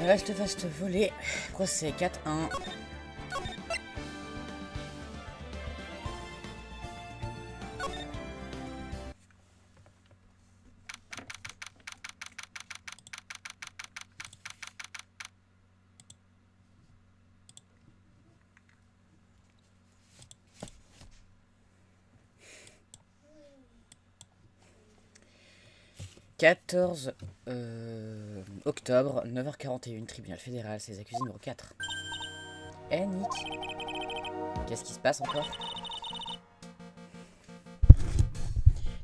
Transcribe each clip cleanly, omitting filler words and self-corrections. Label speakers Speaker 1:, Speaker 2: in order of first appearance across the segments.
Speaker 1: Reste vaste volé. Procès 4-1. Octobre, 9h41, tribunal fédéral, c'est les accusés numéro 4. Eh Nick, qu'est-ce qui se passe encore?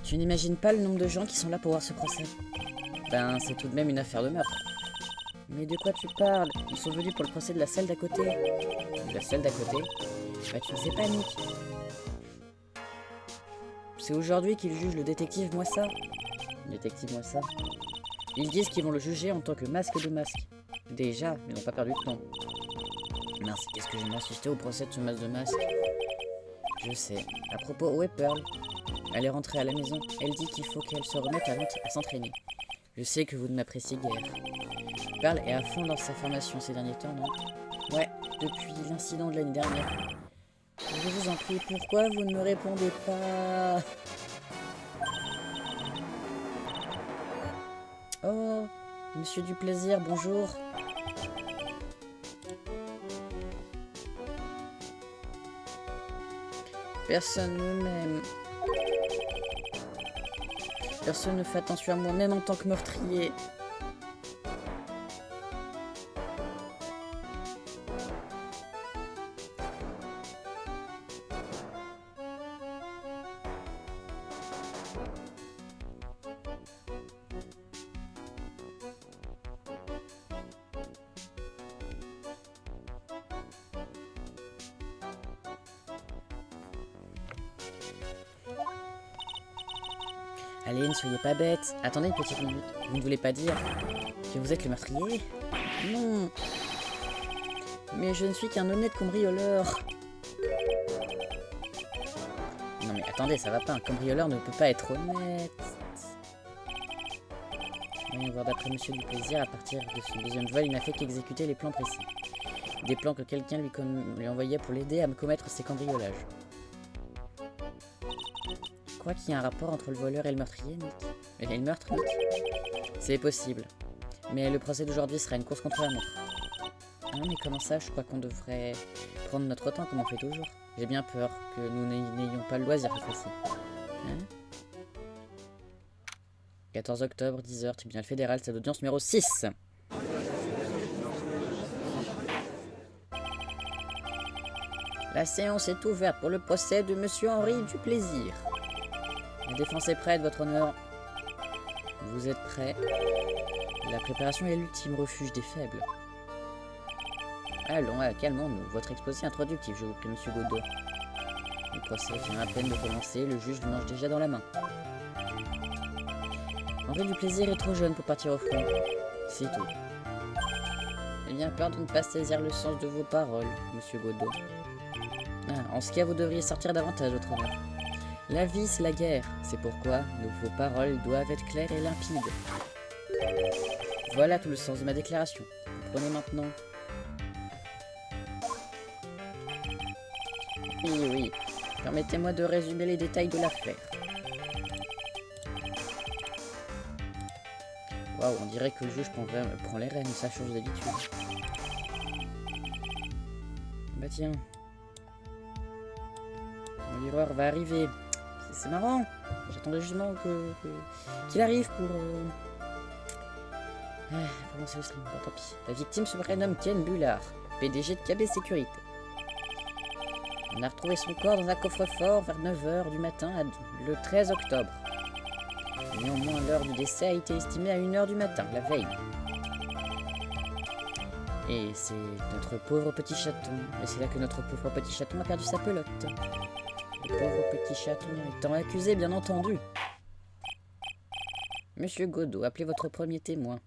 Speaker 1: Tu n'imagines pas le nombre de gens qui sont là pour voir ce procès? Ben, c'est tout de même une affaire de meurtre. Mais de quoi tu parles? Ils sont venus pour le procès de la salle d'à côté. De la salle d'à côté? Bah tu ne sais pas Nick. C'est aujourd'hui qu'ils jugent le détective Moissa. Détective Moissa. Ils disent qu'ils vont le juger en tant que masque de masque. Déjà, mais n'ont pas perdu de temps. Mince, qu'est-ce que j'aimerais assister au procès de ce masque de masque? Je sais. À propos, où est Pearl? Elle est rentrée à la maison. Elle dit qu'il faut qu'elle se remette à s'entraîner. Je sais que vous ne m'appréciez guère. Pearl est à fond dans sa formation ces derniers temps, non? Ouais, depuis l'incident de l'année dernière. Je vous en prie, pourquoi vous ne me répondez pas? Oh, monsieur du plaisir, bonjour. Personne ne m'aime. Personne ne fait attention à moi, même en tant que meurtrier. Allez, ne soyez pas bête. Attendez une petite minute. Vous ne voulez pas dire que vous êtes le meurtrier? Non. Mais je ne suis qu'un honnête cambrioleur. Non mais attendez, ça va pas. Un cambrioleur ne peut pas être honnête. Voyons voir d'après Monsieur du Plaisir, à partir de son deuxième vol, il n'a fait qu'exécuter les plans précis. Des plans que quelqu'un lui envoyait pour l'aider à commettre ses cambriolages. Quoi qu'il y ait un rapport entre le voleur et le meurtrier, Nick. Et le meurtre, Nick. C'est possible. Mais le procès d'aujourd'hui sera une course contre la montre. Ah mais comment ça? Je crois qu'on devrait prendre notre temps comme on fait toujours. J'ai bien peur que nous n'ayons pas le loisir cette fois-ci. Hein? 14 octobre, 10h, tribunal fédéral, salle d'audience numéro 6. La séance est ouverte pour le procès de Monsieur Henri du Plaisir. La défense est prête, votre honneur. Vous êtes prêts? La préparation est l'ultime refuge des faibles. Allons, calmons-nous. Votre exposé introductif, je vous prie, Monsieur Godot. Le procès vient à peine de commencer, le juge le mange déjà dans la main. Henri du Plaisir est trop jeune pour partir au front. C'est tout. J'ai bien peur de ne pas saisir le sens de vos paroles, Monsieur Godot. Ah, en ce cas, vous devriez sortir davantage, votre honneur. La vie, c'est la guerre. C'est pourquoi vos paroles doivent être claires et limpides. Voilà tout le sens de ma déclaration. Prenez maintenant. Oui. Permettez-moi de résumer les détails de l'affaire. Waouh, on dirait que le juge prend les rênes, ça change d'habitude. Bah tiens. Mon livreur va arriver. C'est marrant. J'attendais justement qu'il arrive pour lancer le stream. Bon, tant pis. La victime se prénomme Ken Bullard, PDG de KB Sécurité. On a retrouvé son corps dans un coffre-fort vers 9h du matin le 13 octobre. Néanmoins, l'heure du décès a été estimée à 1h du matin, la veille. Et c'est notre pauvre petit chaton. Et c'est là que notre pauvre petit chaton a perdu sa pelote. Le pauvre petit chaton étant accusé, bien entendu. Monsieur Godot, appelez votre premier témoin.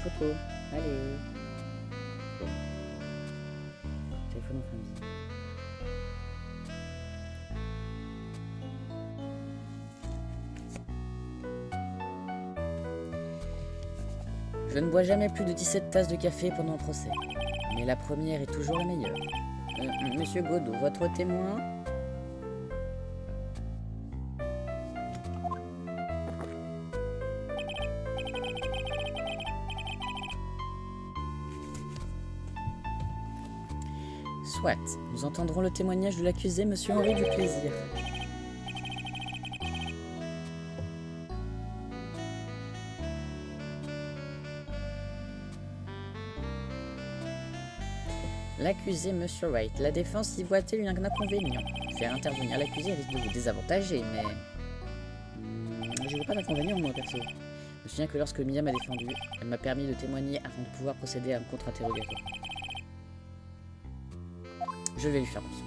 Speaker 1: photo. Allez. Bon. Téléphone en fin de vie. Je ne bois jamais plus de 17 tasses de café pendant le procès. Mais la première est toujours la meilleure. Monsieur Godot, votre témoin? Soit, nous entendrons le témoignage de l'accusé, monsieur Henri Duplaisir. L'accusé, monsieur Wright. La défense y voit-elle un inconvénient? Faire intervenir l'accusé risque de vous désavantager, mais... je vois pas d'inconvénient, moi, perso. Je me souviens que lorsque Mia m'a défendu, elle m'a permis de témoigner afin de pouvoir procéder à un contre-interrogatoire. Je vais lui faire confiance.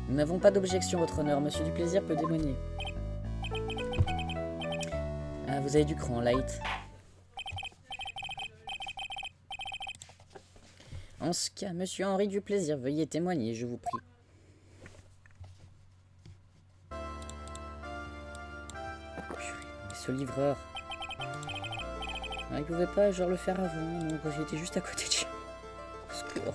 Speaker 1: Nous n'avons pas d'objection, votre honneur. Monsieur Duplaisir peut témoigner. Ah, vous avez du cran, Light. En ce cas, monsieur Henri Duplaisir, veuillez témoigner, je vous prie. Mais ce livreur... Ah, il pouvait pas, genre, le faire avant, donc j'étais juste à côté de chez... Au secours.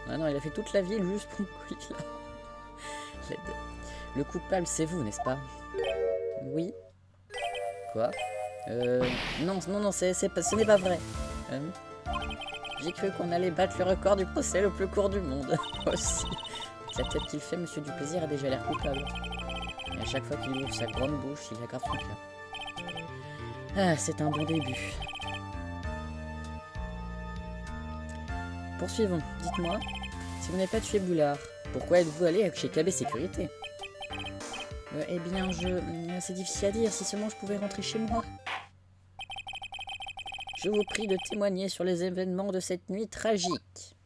Speaker 1: Ah non, il a fait toute la ville juste pour me couler là. Le coupable, c'est vous, n'est-ce pas? Oui. Quoi? Non, ce n'est pas vrai. J'ai cru qu'on allait battre le record du procès le plus court du monde. Moi aussi. Avec la tête qu'il fait, monsieur Duplaisir a déjà l'air coupable. Et à chaque fois qu'il ouvre sa grande bouche, il aggrave son cas. Ah, c'est un bon début. Poursuivons. Dites-moi, si vous n'avez pas tué Boulard, pourquoi êtes-vous allé chez KB Sécurité? Eh bien, c'est difficile à dire. Si seulement je pouvais rentrer chez moi. Je vous prie de témoigner sur les événements de cette nuit tragique.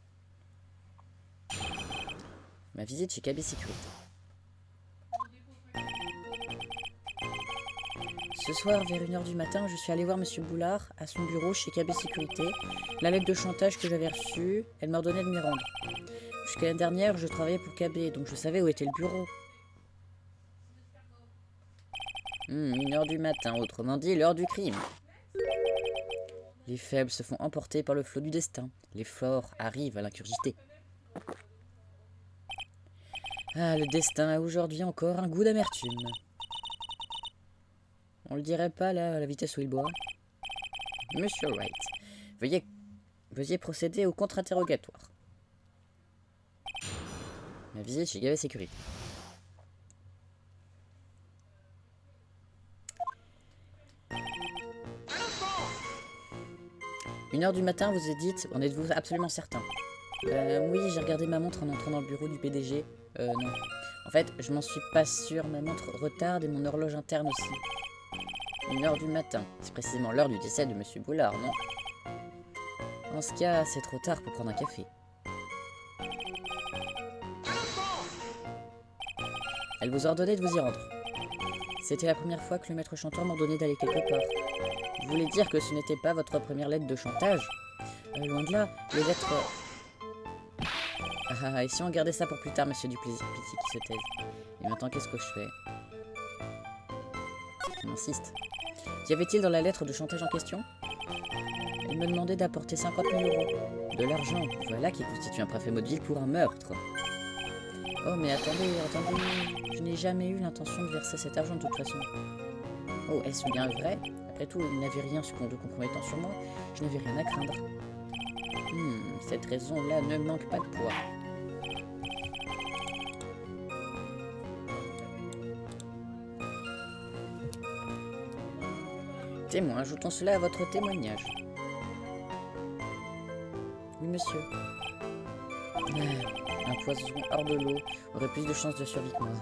Speaker 1: Ma visite chez KB Sécurité. Ce soir, vers 1h du matin, je suis allé voir monsieur Boulard à son bureau chez KB Sécurité. La lettre de chantage que j'avais reçue, elle m'ordonnait de m'y rendre. Jusqu'à l'année dernière, je travaillais pour KB, donc je savais où était le bureau. 1h du matin, autrement dit l'heure du crime. Les faibles se font emporter par le flot du destin. Les forts arrivent à l'incurgité. Ah, le destin a aujourd'hui encore un goût d'amertume. On le dirait pas là, à la vitesse où il boit. Monsieur Wright, veuillez procéder au contre-interrogatoire. Ma visite chez KB Sécurité. Une heure du matin, vous êtes dites, en êtes-vous absolument certain? Oui, j'ai regardé ma montre en entrant dans le bureau du PDG. Non. En fait, je m'en suis pas sûr, ma montre retarde et mon horloge interne aussi. 1h du matin, c'est précisément l'heure du décès de monsieur Boulard, non? En ce cas, c'est trop tard pour prendre un café. Elle vous a ordonné de vous y rendre. C'était la première fois que le maître chanteur m'ordonnait d'aller quelque part. Vous voulez dire que ce n'était pas votre première lettre de chantage? Loin de là, les lettres... Ah, et si on gardait ça pour plus tard, monsieur Duplaisir, pitié qui se taise. Et maintenant, qu'est-ce que je fais? On insiste. Qu'y avait-il dans la lettre de chantage en question? Il me demandait d'apporter 50 000 €. De l'argent, voilà qui constitue un préfet Maudeville pour un meurtre. Oh, mais attendez, je n'ai jamais eu l'intention de verser cet argent de toute façon. Oh, est-ce bien vrai? Après tout, il n'avait rien de compromettant sur moi, je n'avais rien à craindre. Cette raison-là ne manque pas de poids. Témoin, ajoutons cela à votre témoignage. Oui, monsieur. Un poisson hors de l'eau aurait plus de chances de survie que moi.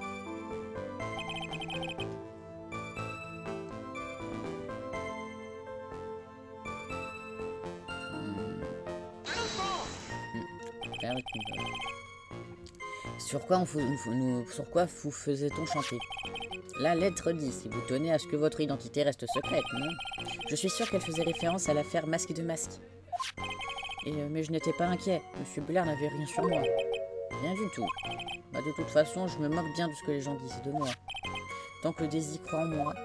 Speaker 1: Sur quoi vous faisait-on chanter? La lettre dit, si vous tenez à ce que votre identité reste secrète, non? Je suis sûr qu'elle faisait référence à l'affaire Masque de Masque. Mais je n'étais pas inquiet. Monsieur Bullard n'avait rien sur moi. Rien du tout. Bah, de toute façon, je me moque bien de ce que les gens disent de moi. Tant que Daisy croit en moi,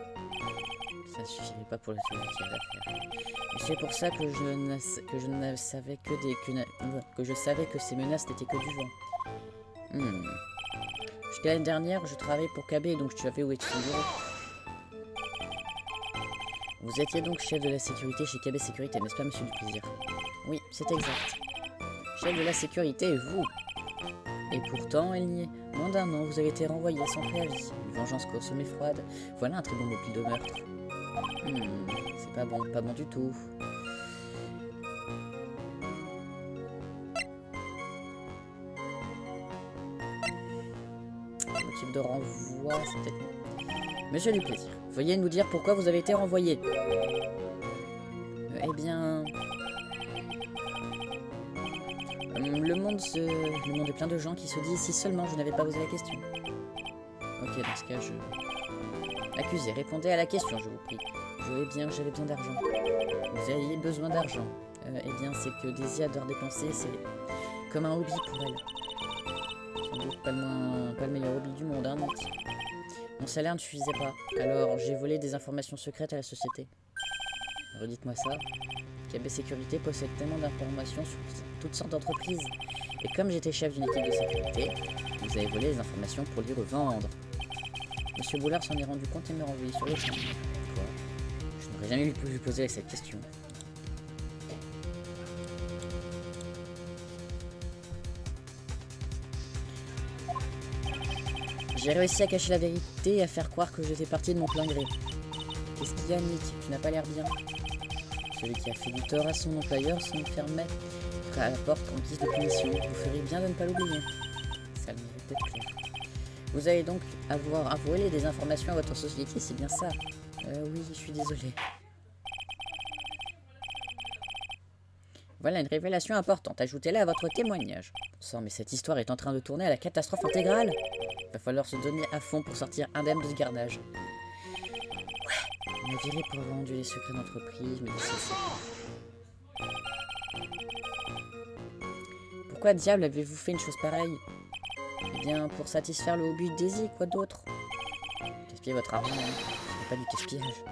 Speaker 1: ça suffirait pas pour le retirer l'affaire. Et c'est pour ça que je savais que ces menaces n'étaient que du vent. Jusqu'à l'année dernière, je travaillais pour KB, donc je savais où était son bureau. Vous étiez donc chef de la sécurité chez KB Sécurité, n'est-ce pas, monsieur Duplaisir? Oui, c'est exact. Chef de la sécurité, vous. Et pourtant, elle n'y est. Moins d'un an, vous avez été renvoyé sans préavis. Une vengeance consommée froide. Voilà un très bon mobile de meurtre. C'est pas bon du tout. Motif de renvoi, c'est peut-être... Monsieur Duplaisir, veuillez nous dire pourquoi vous avez été renvoyé. Eh bien... Le monde est plein de gens qui se disent si seulement je n'avais pas posé la question. Ok, dans ce cas, Accusé, répondez à la question, je vous prie. J'avais besoin d'argent. Vous aviez besoin d'argent. Eh bien, c'est que Daisy adore dépenser, c'est comme un hobby pour elle. Sans doute pas le meilleur hobby du monde, hein, Nancy. Mon salaire ne suffisait pas, alors j'ai volé des informations secrètes à la société. Redites-moi ça. KB Sécurité possède tellement d'informations sur toutes sortes d'entreprises. Et comme j'étais chef d'une équipe de sécurité, vous avez volé les informations pour les revendre. Monsieur Boulard s'en est rendu compte et m'a renvoyé sur le champ. Quoi? Je n'aurais jamais pu lui poser cette question. J'ai réussi à cacher la vérité et à faire croire que j'étais parti de mon plein gré. Qu'est-ce qu'il y a, Nick? Tu n'as pas l'air bien. Celui qui a fait du tort à son employeur s'enfermait à la porte en guise de punition. Vous feriez bien de ne pas l'oublier. Ça le mérite d'être clair. Vous allez donc avoir à voler des informations à votre société, c'est bien ça? Oui, je suis désolé. Voilà une révélation importante. Ajoutez-la à votre témoignage. Bon, mais cette histoire est en train de tourner à la catastrophe intégrale. Il va falloir se donner à fond pour sortir indemne de ce gardage. On m'a viré pour avoir vendu les secrets d'entreprise, mais c'est ça. Pourquoi diable avez-vous fait une chose pareille? Eh bien, pour satisfaire le hobby de Daisy, quoi d'autre? Gaspiller votre argent, hein. Ce n'est pas du gaspillage.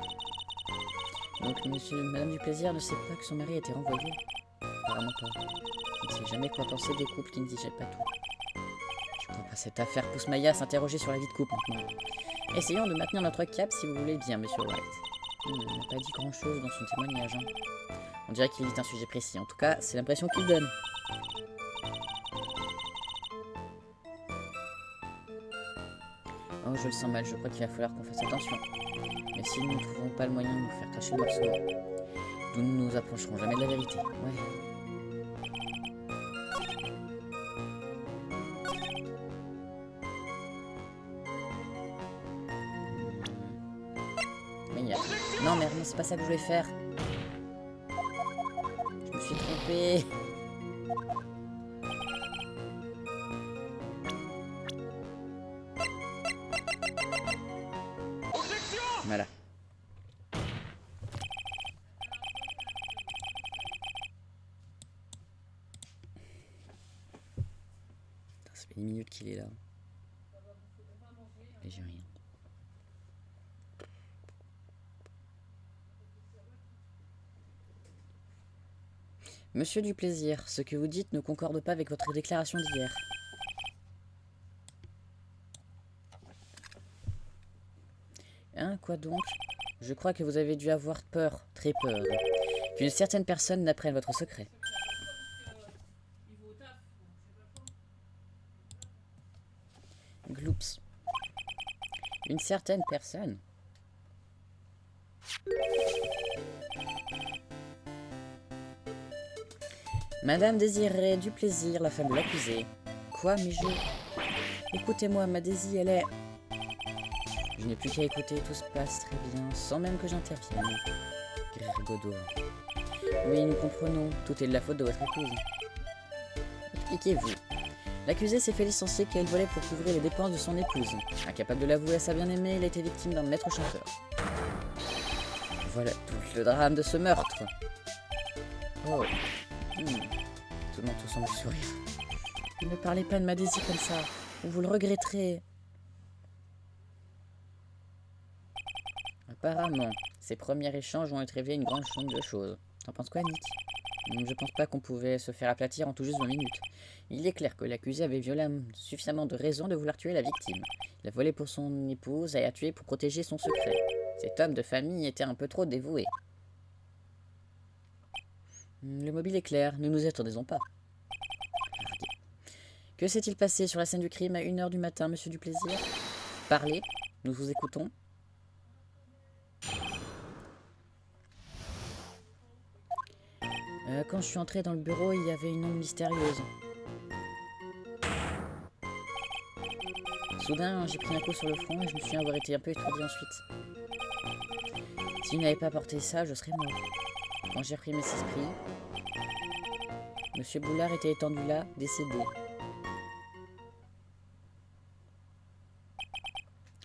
Speaker 1: Donc, Madame Duplaisir ne sait pas que son mari a été renvoyé? Apparemment pas. Je ne sais jamais quoi penser des couples qui ne disent pas tout. Je crois pas cette affaire pousse Maya à s'interroger sur la vie de couple maintenant. Essayons de maintenir notre cap si vous voulez bien, monsieur White. Il n'a pas dit grand-chose dans son témoignage. Hein. On dirait qu'il est un sujet précis. En tout cas, c'est l'impression qu'il donne. Oh, je le sens mal. Je crois qu'il va falloir qu'on fasse attention. Mais si nous ne trouvons pas le moyen de nous faire cacher le morceau, nous ne nous approcherons jamais de la vérité. Ouais. Non merde, non, c'est pas ça que je voulais faire. Je me suis trompé. Voilà. Ça fait 10 minutes qu'il est là. Et j'ai rien. Monsieur Duplaisir, ce que vous dites ne concorde pas avec votre déclaration d'hier. Hein, quoi donc? Je crois que vous avez dû avoir peur, très peur, qu'une certaine personne n'apprenne votre secret. Gloops. Une certaine personne? Madame désirait du plaisir, la femme de l'accusé. Quoi, mais Écoutez-moi, ma Daisy, elle est... Je n'ai plus qu'à écouter, tout se passe très bien, sans même que j'intervienne. Grère Godot. Oui, nous comprenons, tout est de la faute de votre épouse. Expliquez-vous. L'accusé s'est fait licencier car il volait pour couvrir les dépenses de son épouse. Incapable de l'avouer à sa bien-aimée, il a été victime d'un maître chanteur. Voilà tout le drame de ce meurtre. Oh. Tout le monde semble sourire. Ne parlez pas de ma Daisy comme ça, ou vous le regretterez. Apparemment, ces premiers échanges vont être révélés une grande chambre de choses. T'en penses quoi, Nick? Je pense pas qu'on pouvait se faire aplatir en tout juste 20 minutes. Il est clair que l'accusé avait suffisamment de raisons de vouloir tuer la victime. Il a volé pour son épouse et a tué pour protéger son secret. Cet homme de famille était un peu trop dévoué. Le mobile est clair, ne nous attendons pas. Que s'est-il passé sur la scène du crime à 1h du matin, monsieur du plaisir? Parlez, nous vous écoutons. Quand je suis entré dans le bureau, il y avait une ombre mystérieuse. Soudain, j'ai pris un coup sur le front et je me souviens avoir été un peu étourdi ensuite. Si je n'avais pas porté ça, je serais mort. Quand j'ai repris mes esprits, Monsieur Boulard était étendu là, décédé.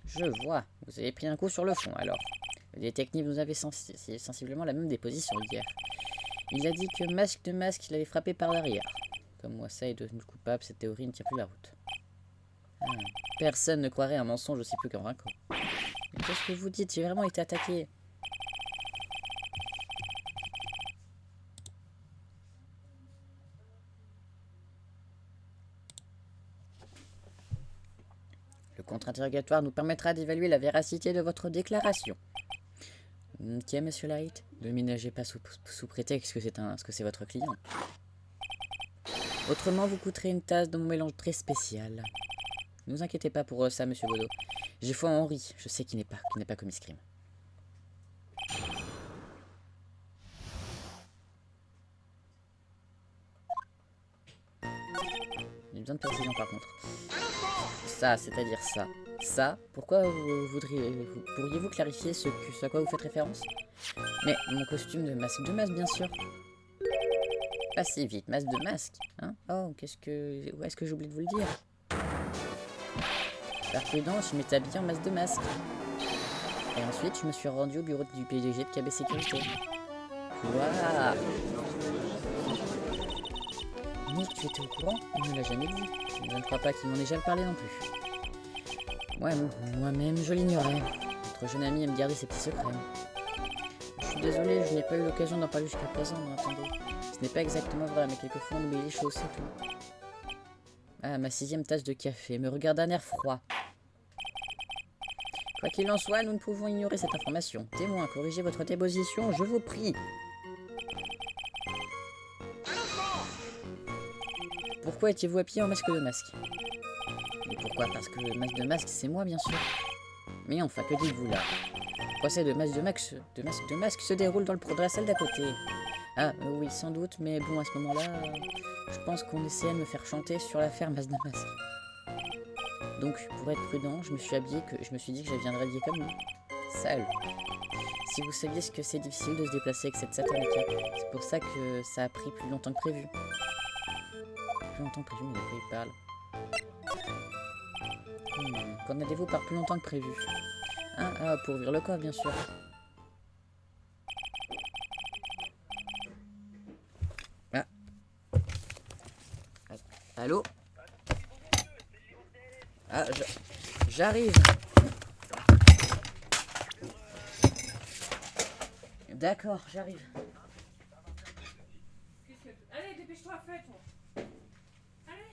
Speaker 1: Je vois, vous avez pris un coup sur le front alors. Le détective nous avait sensiblement la même déposition hier. Il a dit que Masque de Masque l'avait frappé par derrière. Comme moi ça est devenu coupable, cette théorie ne tient plus la route. Personne ne croirait un mensonge aussi peu convaincant. Mais qu'est-ce que vous dites? J'ai vraiment été attaqué. Le contre-interrogatoire nous permettra d'évaluer la véracité de votre déclaration. Ok, monsieur Light. Ne ménagez pas sous prétexte que c'est votre client. Autrement, vous coûterez une tasse de mon mélange très spécial. Ne vous inquiétez pas pour ça, monsieur Bodo. J'ai foi en Henri. Je sais qu'il n'est pas commis ce crime. J'ai besoin de précision par contre. Ça, c'est-à-dire ça. Ça, pourquoi pourriez-vous clarifier ce à quoi vous faites référence? Mais mon costume de masque, bien sûr. Pas si vite, masque de masque. Hein? Oh, où est-ce que j'oublie de vous le dire? Par prudence, je m'étais habillé en masque de masque. Et ensuite, je me suis rendu au bureau du PDG de KB Sécurité. Voilà. Nick, tu étais au courant? Il ne l'a jamais dit. Je ne crois pas qu'il m'en ait jamais parlé non plus. Ouais, moi-même, je l'ignorais. Notre jeune ami aime garder ses petits secrets. Je suis désolé, je n'ai pas eu l'occasion d'en parler jusqu'à présent, mais attendez. Ce n'est pas exactement vrai, mais quelquefois on oublie les choses, c'est tout. Ah, ma 6e tasse de café me regarde d'un air froid. Quoi qu'il en soit, nous ne pouvons ignorer cette information. Témoin, corrigez votre déposition, je vous prie. Pourquoi étiez-vous habillé en masque de masque? Et pourquoi? Parce que le masque de masque, c'est moi, bien sûr. Mais enfin, que dites-vous là? Le procès de masque de masque se déroule dans la salle d'à côté. Ah, oui, sans doute, mais bon, à ce moment-là, je pense qu'on essayait de me faire chanter sur l'affaire masque de masque. Donc, pour être prudent, je me suis dit que je viendrais habillé comme lui. Sale. Si vous saviez ce que c'est difficile de se déplacer avec cette satanica, c'est pour ça que ça a pris plus longtemps que prévu. Plus longtemps que prévu, mais de quoi il parle? Qu'en avez-vous par plus longtemps que prévu? Ah, pour ouvrir le coffre, bien sûr. Ah. Allô? Ah, j'arrive. D'accord, j'arrive.
Speaker 2: Allez, dépêche-toi, fais-toi. Allez.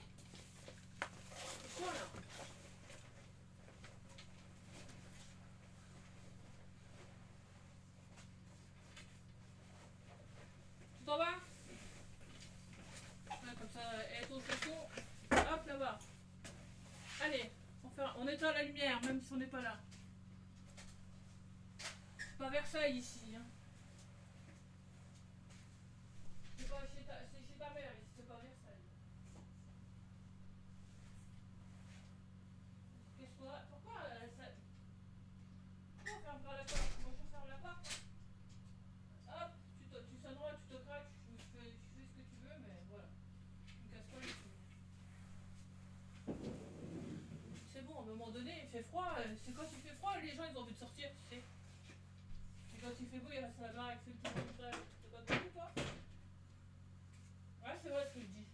Speaker 2: Dépêche-toi, là. Tu t'en vas? Ouais, comme ça, et ton chausson. Hop, là-bas. Allez, on éteint la lumière, même si on n'est pas là. C'est pas Versailles ici, hein. C'est chez ta mère ici, c'est pas Versailles. Qu'est-ce qu'on a? Pourquoi ça... Pourquoi on ferme pas la porte? Moi je ferme la porte. Hop, tu sonneras, tu te craques, tu fais ce que tu veux, mais voilà. Tu me casses pas les couilles. fait froid, c'est quand il fait froid, les gens ils ont envie de sortir, tu sais. Et quand il fait beau, ils restent à la baraque, c'est le tout contraire. C'est pas tout, toi? Ouais, c'est vrai ce que je dis.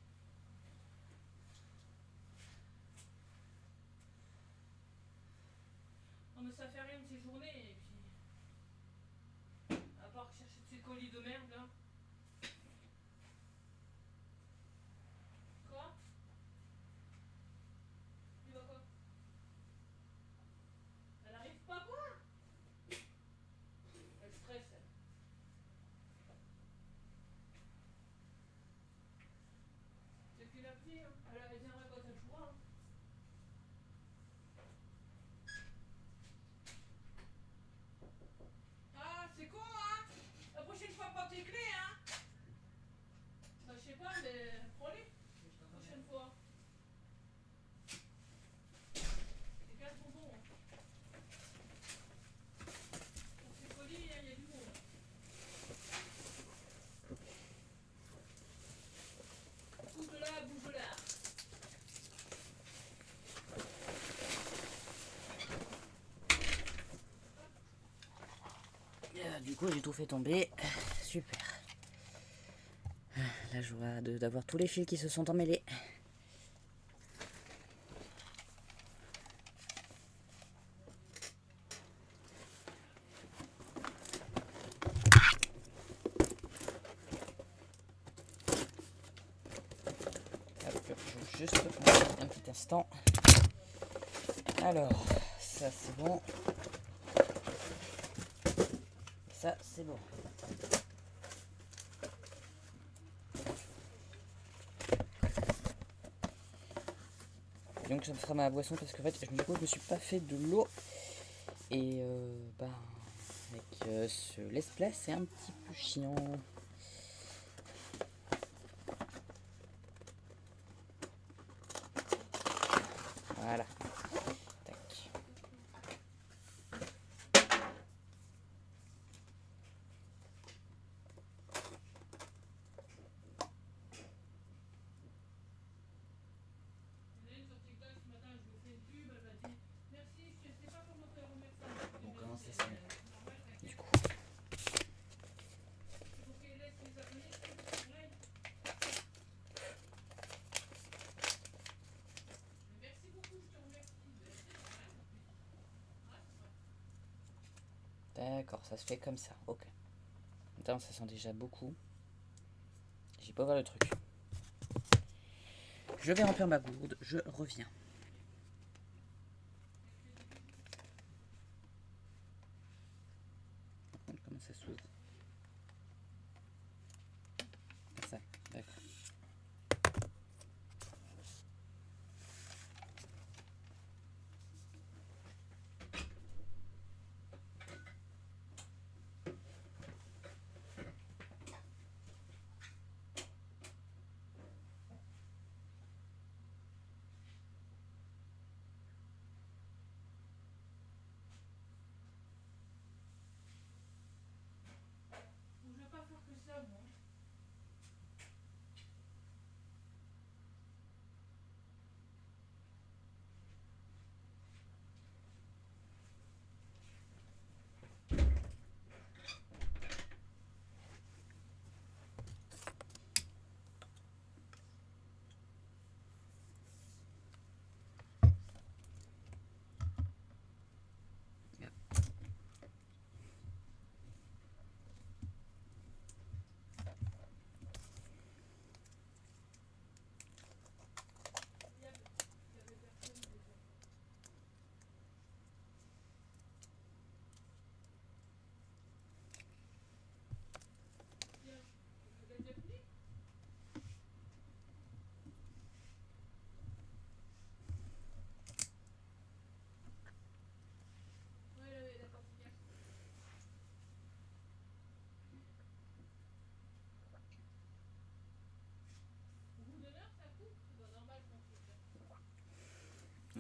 Speaker 2: Non, mais ça fait rien de ces journées, et puis. À part chercher de ces colis de merde, là. Quoi? Il va quoi? Elle arrive pas, quoi? Elle stresse, elle. C'est qu'il a pris, hein. Elle viendra quand elle pourra, hein. Ah, c'est con, hein? La prochaine fois, pas tes clés, hein? Bah, je sais pas, mais prends-les. La prochaine fois. C'est 15 bonbons, hein. Pour ces colis, il y a du monde. Bouge là, bouge là.
Speaker 1: Du coup, j'ai tout fait tomber. Super. La joie d'avoir tous les fils qui se sont emmêlés. Hop, je juste un petit instant. Alors, ça c'est bon. Ça c'est bon. Donc ça me fera ma boisson parce qu'en fait du coup je me suis pas fait de l'eau et avec ce laisse-place c'est un petit peu chiant. Voilà. Tac.
Speaker 2: Sur TikTok ce matin, je lui ai fait une pub, elle m'a dit merci, je sais pas comment te remercier.
Speaker 1: Bon, comment ça se met du coup?
Speaker 2: Il faut qu'elle laisse les abonnés, c'est pareil. Merci beaucoup, je te remercie.
Speaker 1: D'accord, ça se fait comme ça. Ok. Attends, ça sent déjà beaucoup. J'ai pas ouvert le truc. Je vais remplir ma gourde, je reviens. Comment ça s'ouvre? Ça, d'accord.
Speaker 2: Je vais pas faire que ça, moi.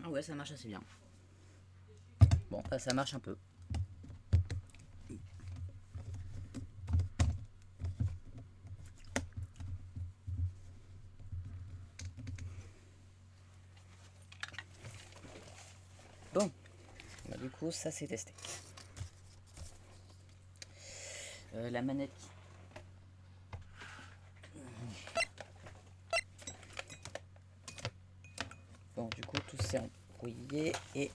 Speaker 1: Ah ouais, ça marche assez bien. Bon, ça marche un peu. Bon, Bah, du coup, ça c'est testé. La manette. Bon, du coup, tout s'est embrouillé et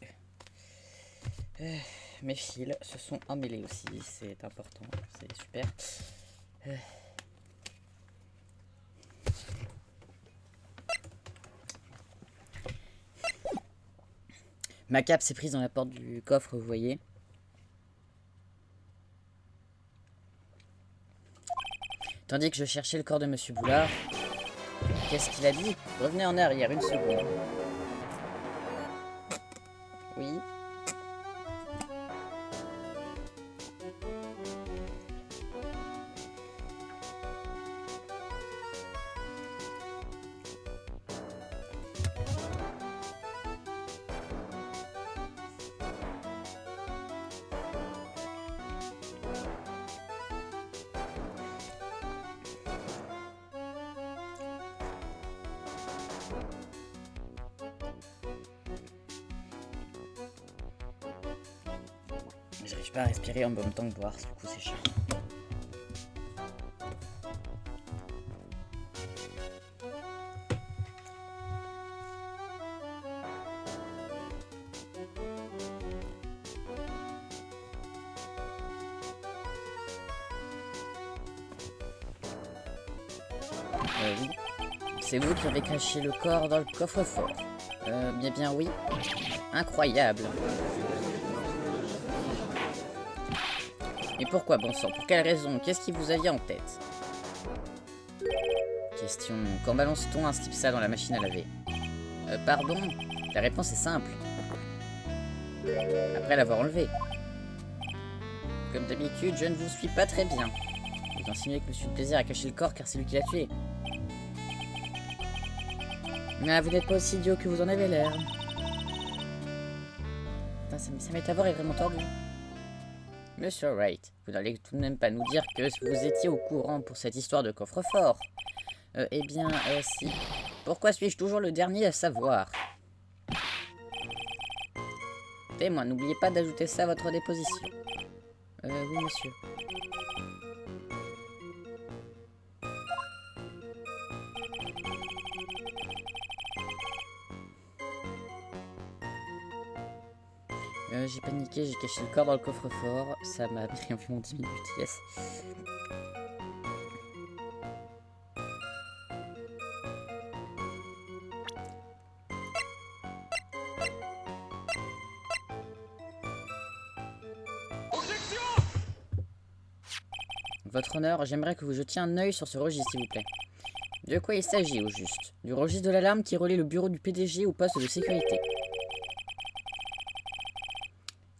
Speaker 1: mes fils se sont emmêlés aussi. C'est important, c'est super. Ma cape s'est prise dans la porte du coffre, vous voyez. Tandis que je cherchais le corps de Monsieur Boulard. Qu'est-ce qu'il a dit? Revenez en arrière une seconde. Oui. J'arrive pas à respirer en même temps que boire, du coup c'est chiant. Oui. C'est vous qui avez caché le corps dans le coffre-fort. Bien oui. Incroyable. Mais pourquoi, bon sang? Pour quelle raison? Qu'est-ce qui vous aviez en tête? Question. Quand balance-t-on un slip sale dans la machine à laver? Pardon? La réponse est simple. Après l'avoir enlevé. Comme d'habitude, je ne vous suis pas très bien. Vous insinuez que Monsieur Plaisir a caché le corps car c'est lui qui l'a tué. Ah, vous n'êtes pas aussi idiot que vous en avez l'air. Putain, sa métaphore est vraiment tordue. Monsieur Wright, vous n'allez tout de même pas nous dire que vous étiez au courant pour cette histoire de coffre-fort. Eh bien, si. Pourquoi suis-je toujours le dernier à savoir? Témoin, n'oubliez pas d'ajouter ça à votre déposition. Oui, monsieur. J'ai paniqué, j'ai caché le corps dans le coffre-fort. Ça m'a pris environ 10 minutes, yes. Votre honneur, j'aimerais que vous jetiez un œil sur ce registre, s'il vous plaît. De quoi il s'agit, au juste? Du registre de l'alarme qui relie le bureau du PDG au poste de sécurité.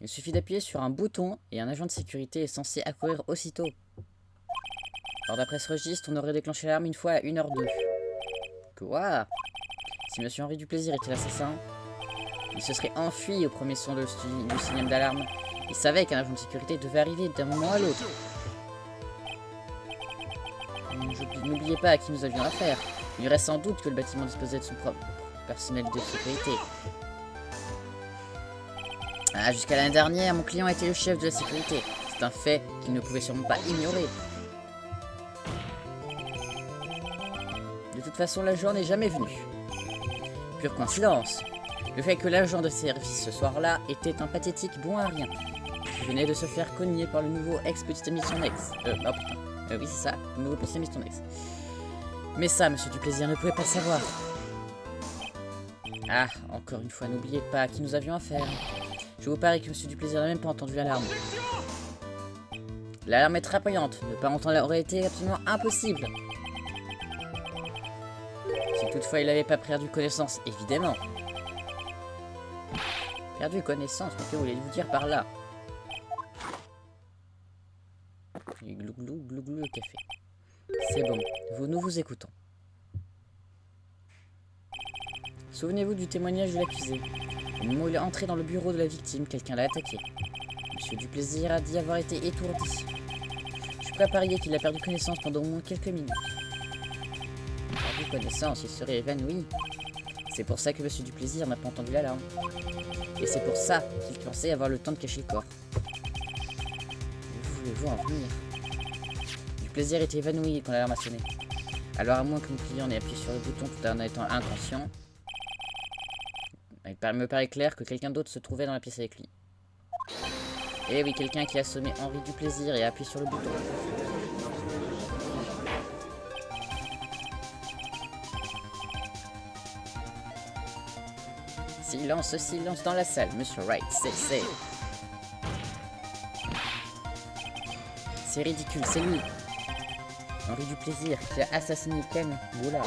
Speaker 1: Il suffit d'appuyer sur un bouton et un agent de sécurité est censé accourir aussitôt. Alors d'après ce registre, on aurait déclenché l'alarme une fois à 1h02. Quoi? Si Monsieur Henri Duplaisir était l'assassin, il se serait enfui au premier son du signal d'alarme. Il savait qu'un agent de sécurité devait arriver d'un moment à l'autre. N'oubliez pas à qui nous avions affaire. Il y aurait sans doute que le bâtiment disposait de son propre personnel de sécurité. Ah, jusqu'à l'année dernière, mon client était le chef de la sécurité. C'est un fait qu'il ne pouvait sûrement pas ignorer. De toute façon, l'agent n'est jamais venu. Pure coïncidence. Le fait que l'agent de service ce soir-là était un pathétique bon à rien. Il venait de se faire cogner par le nouveau ex-petit ami de son ex. Oh putain. Oui, c'est ça, le nouveau petit ami de son ex. Mais ça, Monsieur Duplaisir ne pouvait pas le savoir. Ah, encore une fois, n'oubliez pas à qui nous avions affaire. Je vous parie que Monsieur Duplaisir n'a même pas entendu l'alarme. L'alarme est très poignante. Ne pas entendre aurait été absolument impossible. Si toutefois il n'avait pas perdu connaissance, évidemment. Perdu connaissance, mais que voulez-vous dire par là? Glou glou glou glou le café. C'est bon, nous vous écoutons. Souvenez-vous du témoignage de l'accusé. Au moment où il est entré dans le bureau de la victime, quelqu'un l'a attaqué. Monsieur Duplaisir a dit avoir été étourdi. Je suis prêt à parier qu'il a perdu connaissance pendant au moins quelques minutes. Perdu connaissance, il serait évanoui. C'est pour ça que Monsieur du Plaisir n'a pas entendu l'alarme. Et c'est pour ça qu'il pensait avoir le temps de cacher le corps. Où voulez-vous en venir? Du Plaisir était évanoui quand l'alarme a sonné. Alors à moins que mon client n'ait appuyé sur le bouton tout en étant inconscient, il me paraît clair que quelqu'un d'autre se trouvait dans la pièce avec lui. Et oui, quelqu'un qui a assommé Henri du Plaisir et a appuyé sur le bouton. Silence, silence dans la salle, Monsieur Wright, c'est... C'est ridicule, c'est lui. Henri du Plaisir qui a assassiné Ken Boulard.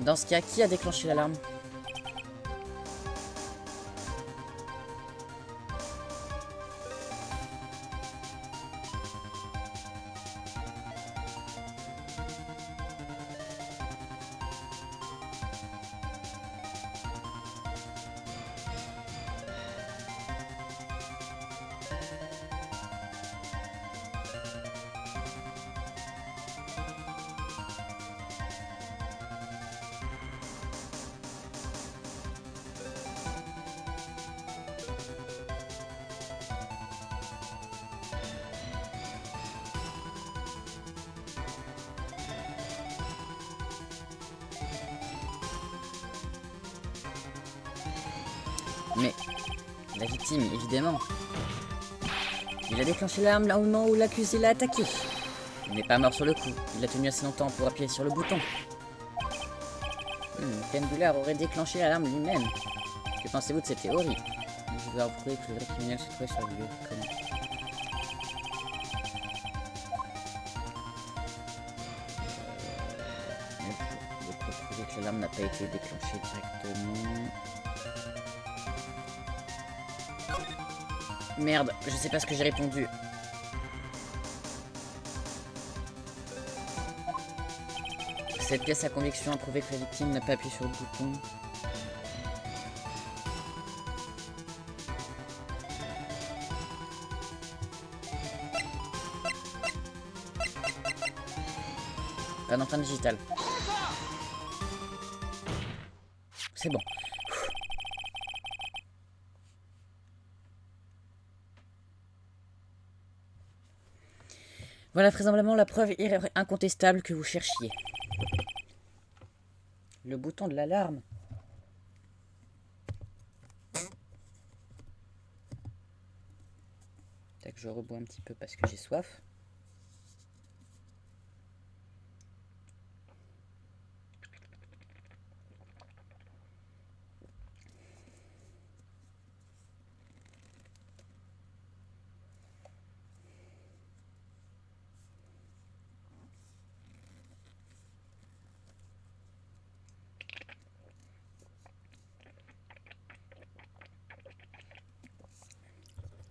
Speaker 1: Dans ce cas, qui a déclenché l'alarme? Mais la victime, évidemment. Il a déclenché l'alarme au moment où l'accusé l'a attaqué. Il n'est pas mort sur le coup. Il a tenu assez longtemps pour appuyer sur le bouton. Ken Bullard aurait déclenché l'alarme lui-même. Que pensez-vous de cette théorie? Je dois prouver que le vrai criminel se trouvait sur le lieu. Comment? Je peux prouver que l'alarme n'a pas été déclenchée directement. Merde, je sais pas ce que j'ai répondu. Cette pièce à conviction a prouvé que la victime n'a pas appuyé sur le bouton. Pas d'empreinte digitale. C'est bon. Voilà vraisemblablement la preuve incontestable que vous cherchiez. Le bouton de l'alarme. Tac, je rebois un petit peu parce que j'ai soif.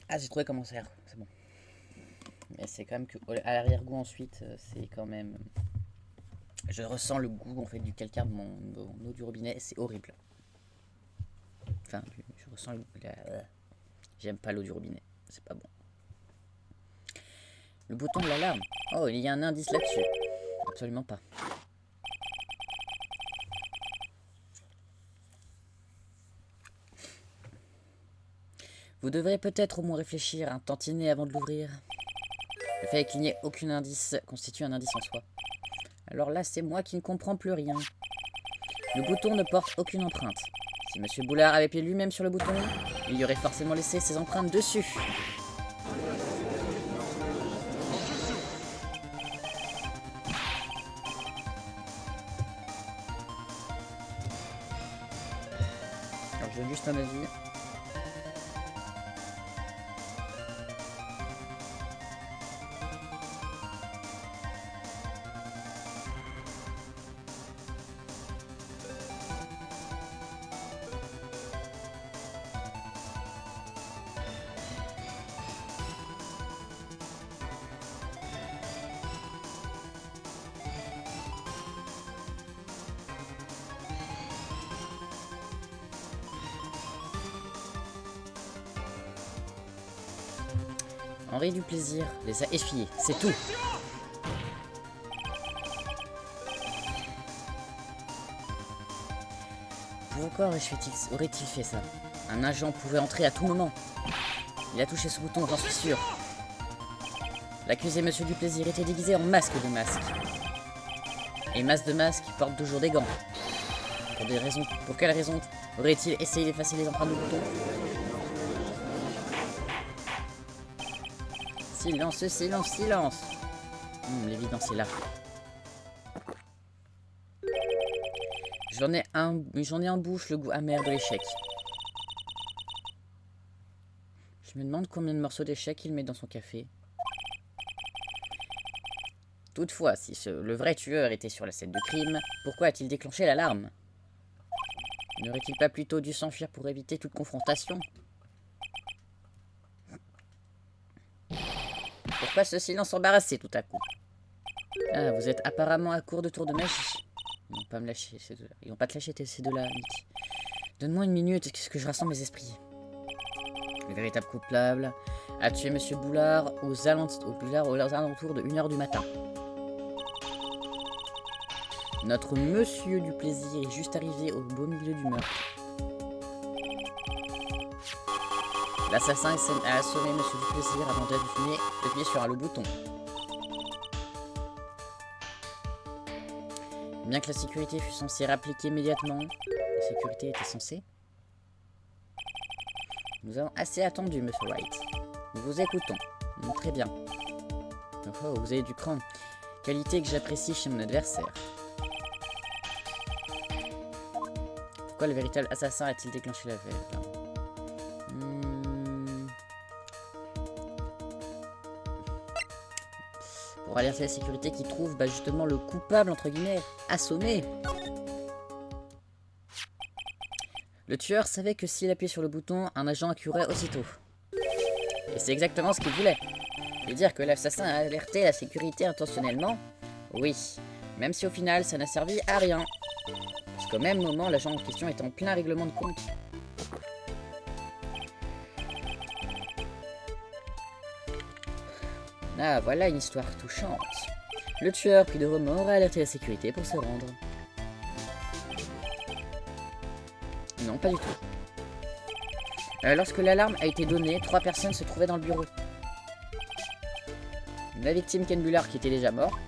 Speaker 1: Ah, j'ai trouvé comment faire, c'est bon. Mais c'est quand même que à l'arrière-goût ensuite, c'est quand même... Je ressens le goût en fait du calcaire de mon eau du robinet, c'est horrible. Enfin, je ressens j'aime pas l'eau du robinet, c'est pas bon. Le bouton de l'alarme. Oh, il y a un indice là-dessus. Absolument pas. Vous devrez peut-être au moins réfléchir un tantinet avant de l'ouvrir. Le fait qu'il n'y ait aucun indice constitue un indice en soi. Alors là, c'est moi qui ne comprends plus rien. Le bouton ne porte aucune empreinte. Si Monsieur Boulard avait appuyé lui-même sur le bouton, il y aurait forcément laissé ses empreintes dessus. Alors je donne juste un avis. Henri du Plaisir les a essuyés, c'est tout. Pourquoi aurait-il fait ça? Un agent pouvait entrer à tout moment. Il a touché ce bouton, j'en suis sûr. L'accusé Monsieur du Plaisir était déguisé en masque de masque. Et masque de masque porte toujours des gants. Pour des raisons. Pour quelle raison aurait-il essayé d'effacer les empreintes de bouton? Silence, silence, silence. L'évidence est là. J'en ai en bouche le goût amer de l'échec. Je me demande combien de morceaux d'échec il met dans son café. Toutefois, si le vrai tueur était sur la scène du crime, pourquoi a-t-il déclenché l'alarme? N'aurait-il pas plutôt dû s'enfuir pour éviter toute confrontation? Pourquoi ce silence embarrassé tout à coup? Ah, vous êtes apparemment à court de tours de magie. Ils vont pas me lâcher, ces deux-là. Ils vont pas te lâcher, ces deux-là, Nick. Donne-moi une minute, qu'est-ce que je rassemble mes esprits. Le véritable coupable a tué Monsieur Boulard aux alentours de 1h du matin. Notre Monsieur du Plaisir est juste arrivé au beau milieu du meurtre. L'assassin a assommé Monsieur du Plaisir avant d'appuyer sur un lourd bouton. Bien que la sécurité fût censée réappliquer immédiatement, la sécurité était censée. Nous avons assez attendu, Monsieur Wright. Nous vous écoutons. Très bien. Oh, vous avez du cran. Qualité que j'apprécie chez mon adversaire. Pourquoi le véritable assassin a-t-il déclenché la veille? Pour alerter la sécurité qui trouve justement le coupable, entre guillemets, assommé. Le tueur savait que s'il appuyait sur le bouton, un agent accueillerait aussitôt. Et c'est exactement ce qu'il voulait. Lui dire que l'assassin a alerté la sécurité intentionnellement. Oui, même si au final ça n'a servi à rien. Parce qu'au même moment, l'agent en question est en plein règlement de compte. Ah, voilà une histoire touchante. Le tueur, pris de remords, a alerté la sécurité pour se rendre. Non, pas du tout. Lorsque l'alarme a été donnée, 3 personnes se trouvaient dans le bureau. La victime Ken Bullard qui était déjà mort.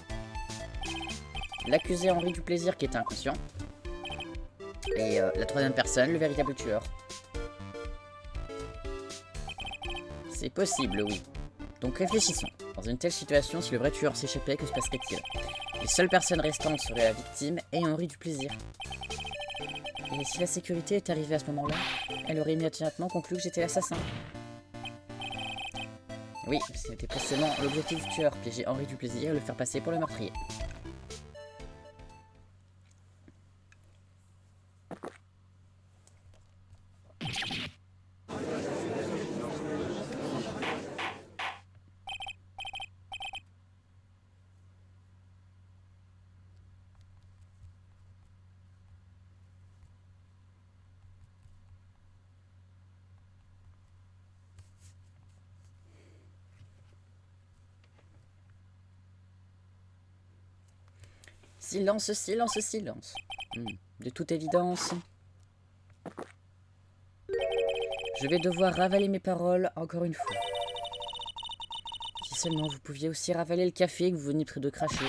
Speaker 1: L'accusé Henri du Plaisir qui était inconscient. Et la 3e personne, le véritable tueur. C'est possible, oui. Donc réfléchissons. Dans une telle situation, si le vrai tueur s'échappait, que se passerait-il? Les seules personnes restantes seraient la victime et Henri du Plaisir. Et si la sécurité est arrivée à ce moment-là, elle aurait immédiatement conclu que j'étais l'assassin. Oui, c'était précisément l'objectif du tueur, piéger Henri du Plaisir et le faire passer pour le meurtrier. Silence, silence, silence. De toute évidence, je vais devoir ravaler mes paroles encore une fois. Si seulement vous pouviez aussi ravaler le café que vous venez de cracher.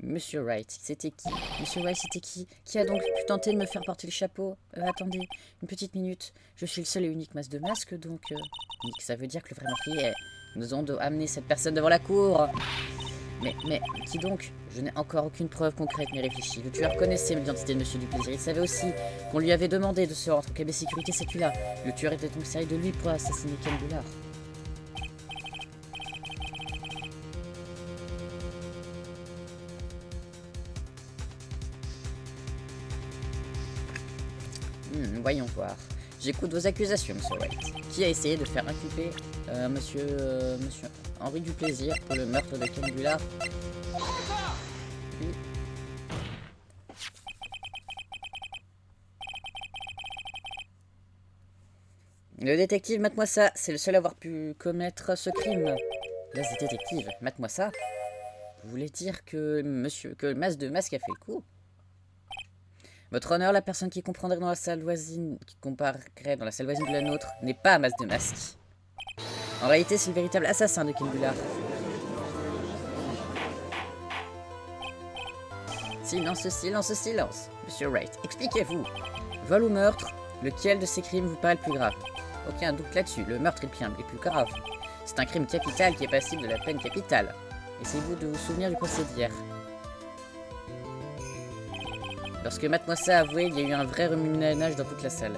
Speaker 1: Monsieur Wright, c'était qui? Monsieur Wright, c'était qui? Qui a donc pu tenter de me faire porter le chapeau? Attendez, une petite minute. Je suis le seul et unique masque de masque, donc... Nick, ça veut dire que le vrai meurtrier est... Nous allons amener cette personne devant la cour. Mais, qui donc? Je n'ai encore aucune preuve concrète ni réfléchie. Le tueur connaissait l'identité de Monsieur du Plaisir. Il savait aussi qu'on lui avait demandé de se rendre au cabinet de sécurité séculaire. Le tueur était donc servi de lui pour assassiner Ken Bullard. Voyons voir. J'écoute vos accusations, Monsieur White. Qui a essayé de faire inculper Monsieur Henri du Plaisir pour le meurtre de Ken Bullard? Le détective, mate-moi ça. C'est le seul à avoir pu commettre ce crime. Là, c'est détective, mate-moi ça. Vous voulez dire que que le masque de masque a fait le coup? Votre honneur, la personne qui comprendrait dans la salle voisine, qui comparerait dans la salle voisine de la nôtre, n'est pas masque de masque. En réalité, c'est le véritable assassin de Kingular. Silence, silence, silence. Monsieur Wright, expliquez-vous. Vol ou meurtre, lequel de ces crimes vous paraît le plus grave? Aucun doute là-dessus, le meurtre est le plus grave. C'est un crime capital qui est passible de la peine capitale. Essayez-vous de vous souvenir du procès d'hier. Lorsque Mademoiselle a avoué, il y a eu un vrai remue-ménage dans toute la salle.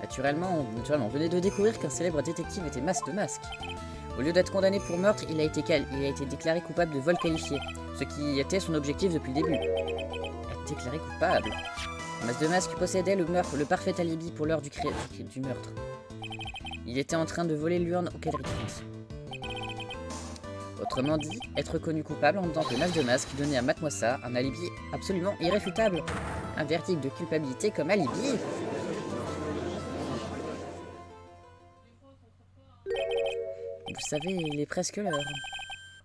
Speaker 1: Naturellement, on venait de découvrir qu'un célèbre détective était masque de masque. Au lieu d'être condamné pour meurtre, il a été déclaré coupable de vol qualifié, ce qui était son objectif depuis le début. Être déclaré coupable. Masque de masque possédait le parfait alibi pour l'heure du meurtre. Il était en train de voler l'urne au Galeries de France. Autrement dit, être reconnu coupable en tant que Masque de masque donnait à Mademoiselle un alibi absolument irréfutable. Un verdict de culpabilité comme alibi. Vous savez, il est presque l'heure.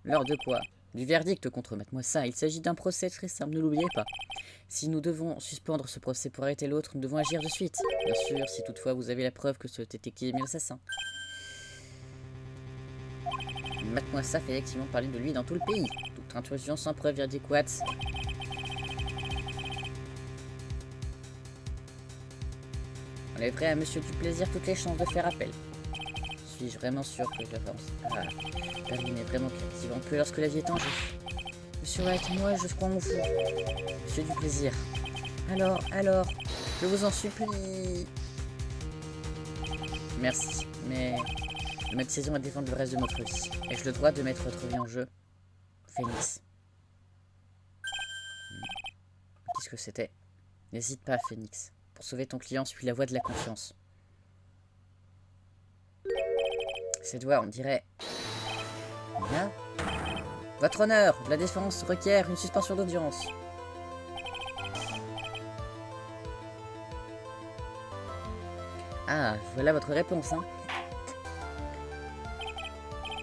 Speaker 1: L'heure de quoi? Du verdict contre Mademoiselle. Il s'agit d'un procès très simple, ne l'oubliez pas. Si nous devons suspendre ce procès pour arrêter l'autre, nous devons agir de suite. Bien sûr, si toutefois vous avez la preuve que ce détective est l'assassin. Mademoiselle fait effectivement parler de lui dans tout le pays. Toute intrusion sans preuve adéquate. Enlèverait à Monsieur du Plaisir toutes les chances de faire appel. Suis-je vraiment sûr que j'avance? Ah, Berlin est vraiment captivant que lorsque la vie est en jeu. Monsieur Wright, moi je crois en vous. Monsieur du Plaisir. Alors, je vous en supplie. Merci, mais ma décision à défendre le reste de notre vie. Ai-je le droit de mettre votre vie en jeu? Phoenix. Qu'est-ce que c'était? N'hésite pas, Phoenix. Pour sauver ton client, suis la voie de la confiance. Ses doigts, on dirait... Là. Votre honneur, la défense requiert une suspension d'audience. Ah, voilà votre réponse, hein.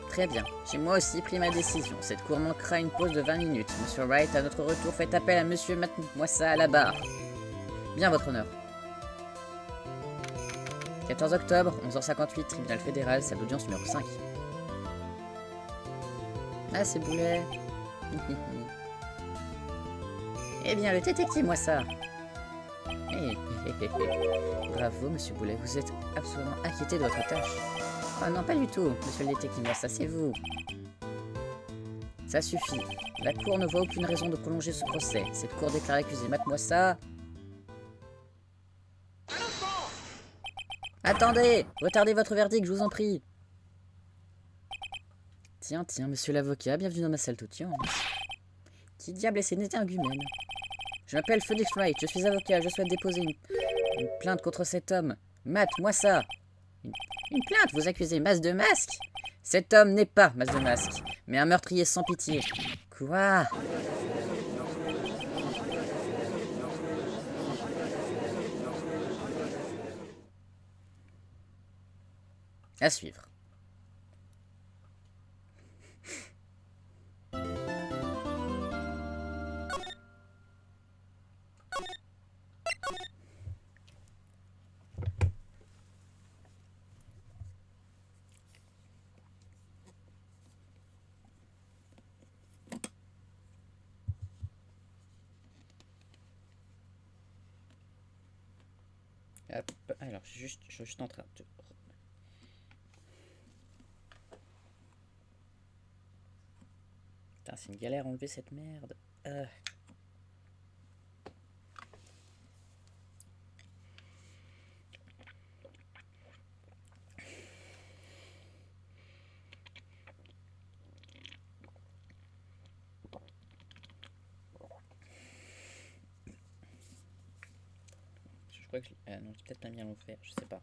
Speaker 1: Très bien, j'ai moi aussi pris ma décision. Cette cour manquera une pause de 20 minutes. Monsieur Wright, à notre retour, faites appel à Monsieur Mademoiselle à la barre. Bien, votre honneur. 14 octobre, 11h58, tribunal fédéral, salle d'audience numéro 5. Ah, c'est Boulet. Eh bien, le détective, moi ça. Bravo, monsieur Boulet, vous êtes absolument inquiété de votre tâche. Oh non, pas du tout, monsieur le détective, moi ça, c'est vous. Ça suffit. La cour ne voit aucune raison de prolonger ce procès. Cette cour déclare accusé Mademoiselle. Attendez! Retardez votre verdict, je vous en prie. Tiens, monsieur l'avocat, bienvenue dans ma salle d'audience. Qui diable est cette énergumène? Je m'appelle Phoenix Wright, je suis avocat, je souhaite déposer une plainte contre cet homme. Matt, moi ça. Une plainte? Vous accusez Masque de masque? Cet homme n'est pas Masque de masque, mais un meurtrier sans pitié. Quoi? À suivre. Hop. Alors, je suis juste en train de... Putain, c'est une galère à enlever cette merde. Je crois que non, j'ai peut-être pas mis à l'envers, je sais pas.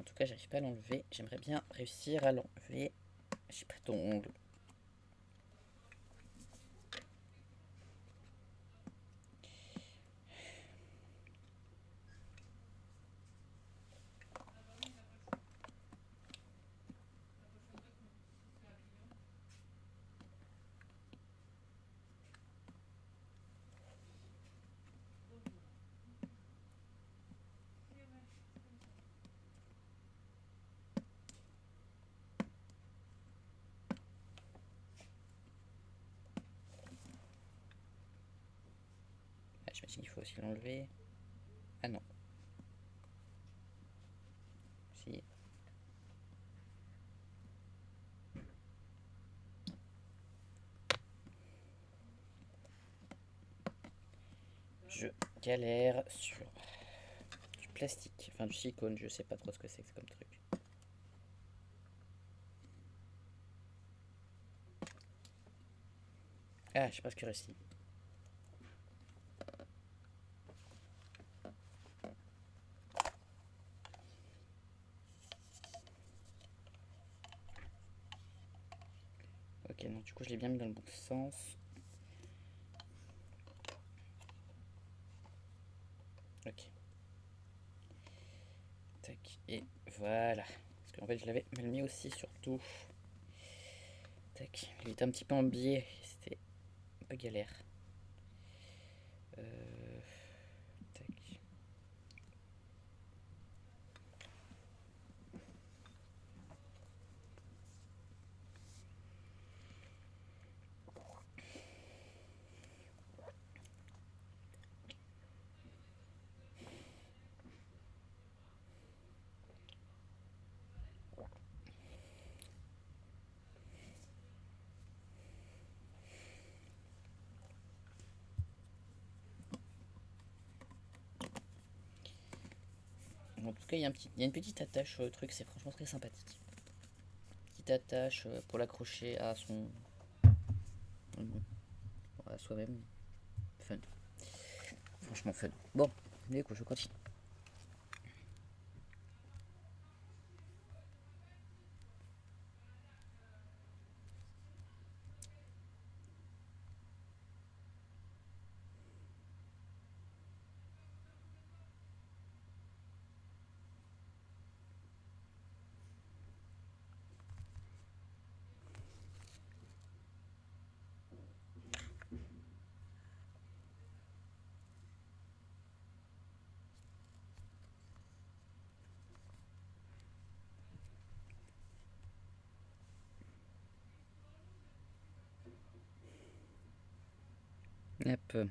Speaker 1: En tout cas, j'arrive pas à l'enlever. J'aimerais bien réussir à l'enlever. J'ai pris ton ongle. Ah, j'imagine qu'il faut aussi l'enlever. Ah non. Si. Je galère sur du plastique, enfin du silicone, je sais pas trop ce que c'est comme truc. Ah, j'ai presque réussi. Ok, non, du coup, je l'ai bien mis dans le bon sens. Ok. Tac, et voilà. Parce qu'en fait, je l'avais mal mis aussi, surtout. Tac, il était un petit peu en biais, c'était un peu galère. Tac. En tout cas, il y a une petite attache sur le truc, c'est franchement très sympathique. Petite attache pour l'accrocher à son. À soi-même. Fun. Franchement fun. Bon, du coup, je continue. Hop.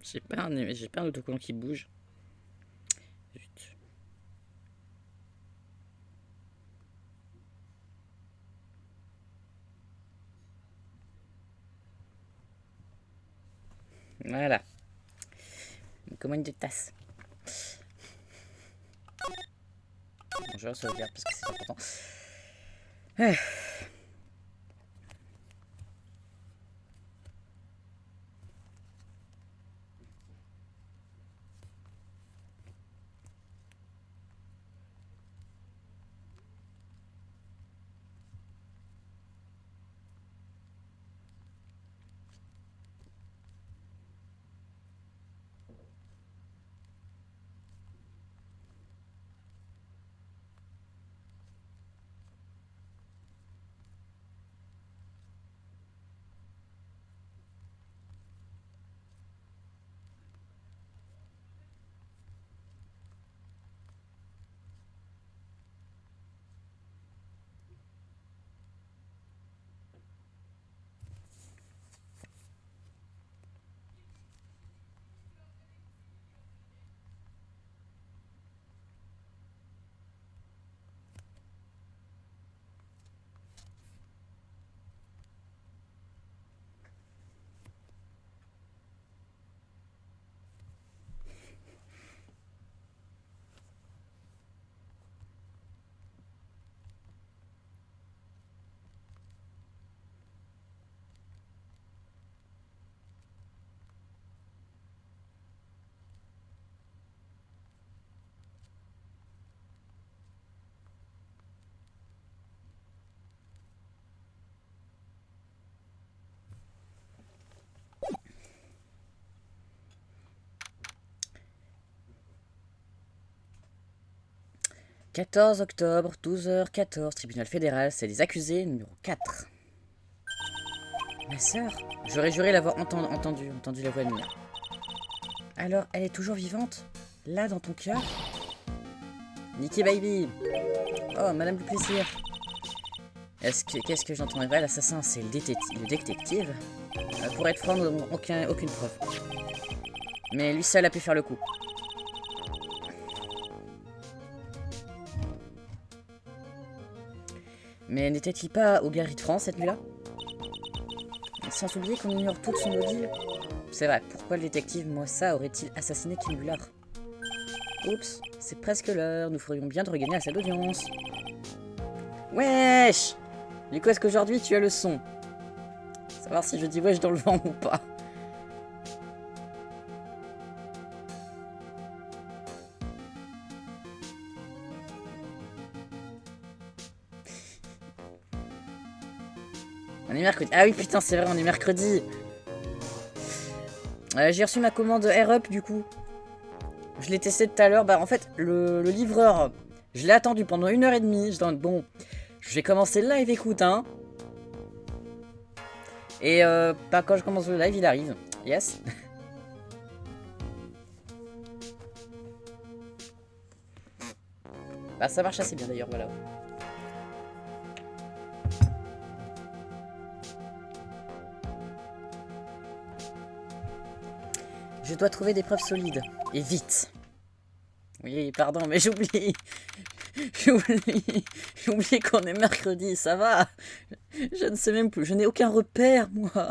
Speaker 1: J'ai pas un autocollant qui bouge. Zut. Voilà. Une commande de tasse. Bon, je sauvegarde parce que c'est important. Ah. 14 octobre, 12h14, tribunal fédéral, c'est les accusés, numéro 4. Ma sœur, j'aurais juré l'avoir entendu la voix de Mia. Alors, elle est toujours vivante? Là, dans ton cœur? Nicky Baby! Oh, Madame du Plaisir! Qu'est-ce que j'entendais pas? L'assassin, c'est le détective? Pour être franc, nous n'avons aucune preuve. Mais lui seul a pu faire le coup. Mais n'était-il pas au Galeries de France cette nuit-là? Sans oublier qu'on ignore tout de son mobile. C'est vrai, pourquoi le détective Moissa aurait-il assassiné Kim Bullard? Oups, c'est presque l'heure, nous ferions bien de regagner la salle d'audience. Wesh! Du coup, est-ce qu'aujourd'hui tu as le son? Savoir si je dis wesh dans le vent ou pas. On est mercredi. Ah oui, putain, c'est vrai, on est mercredi. J'ai reçu ma commande AirUp du coup. Je l'ai testé tout à l'heure. Bah, en fait, le livreur, je l'ai attendu pendant 1h30. Bon, je vais commencer le live, écoute, hein. Et bah, quand je commence le live, il arrive. Yes. Bah, ça marche assez bien d'ailleurs, voilà. Je dois trouver des preuves solides. Et vite. Oui, pardon, mais j'oublie. J'ai oublié qu'on est mercredi, ça va. Je ne sais même plus. Je n'ai aucun repère, moi.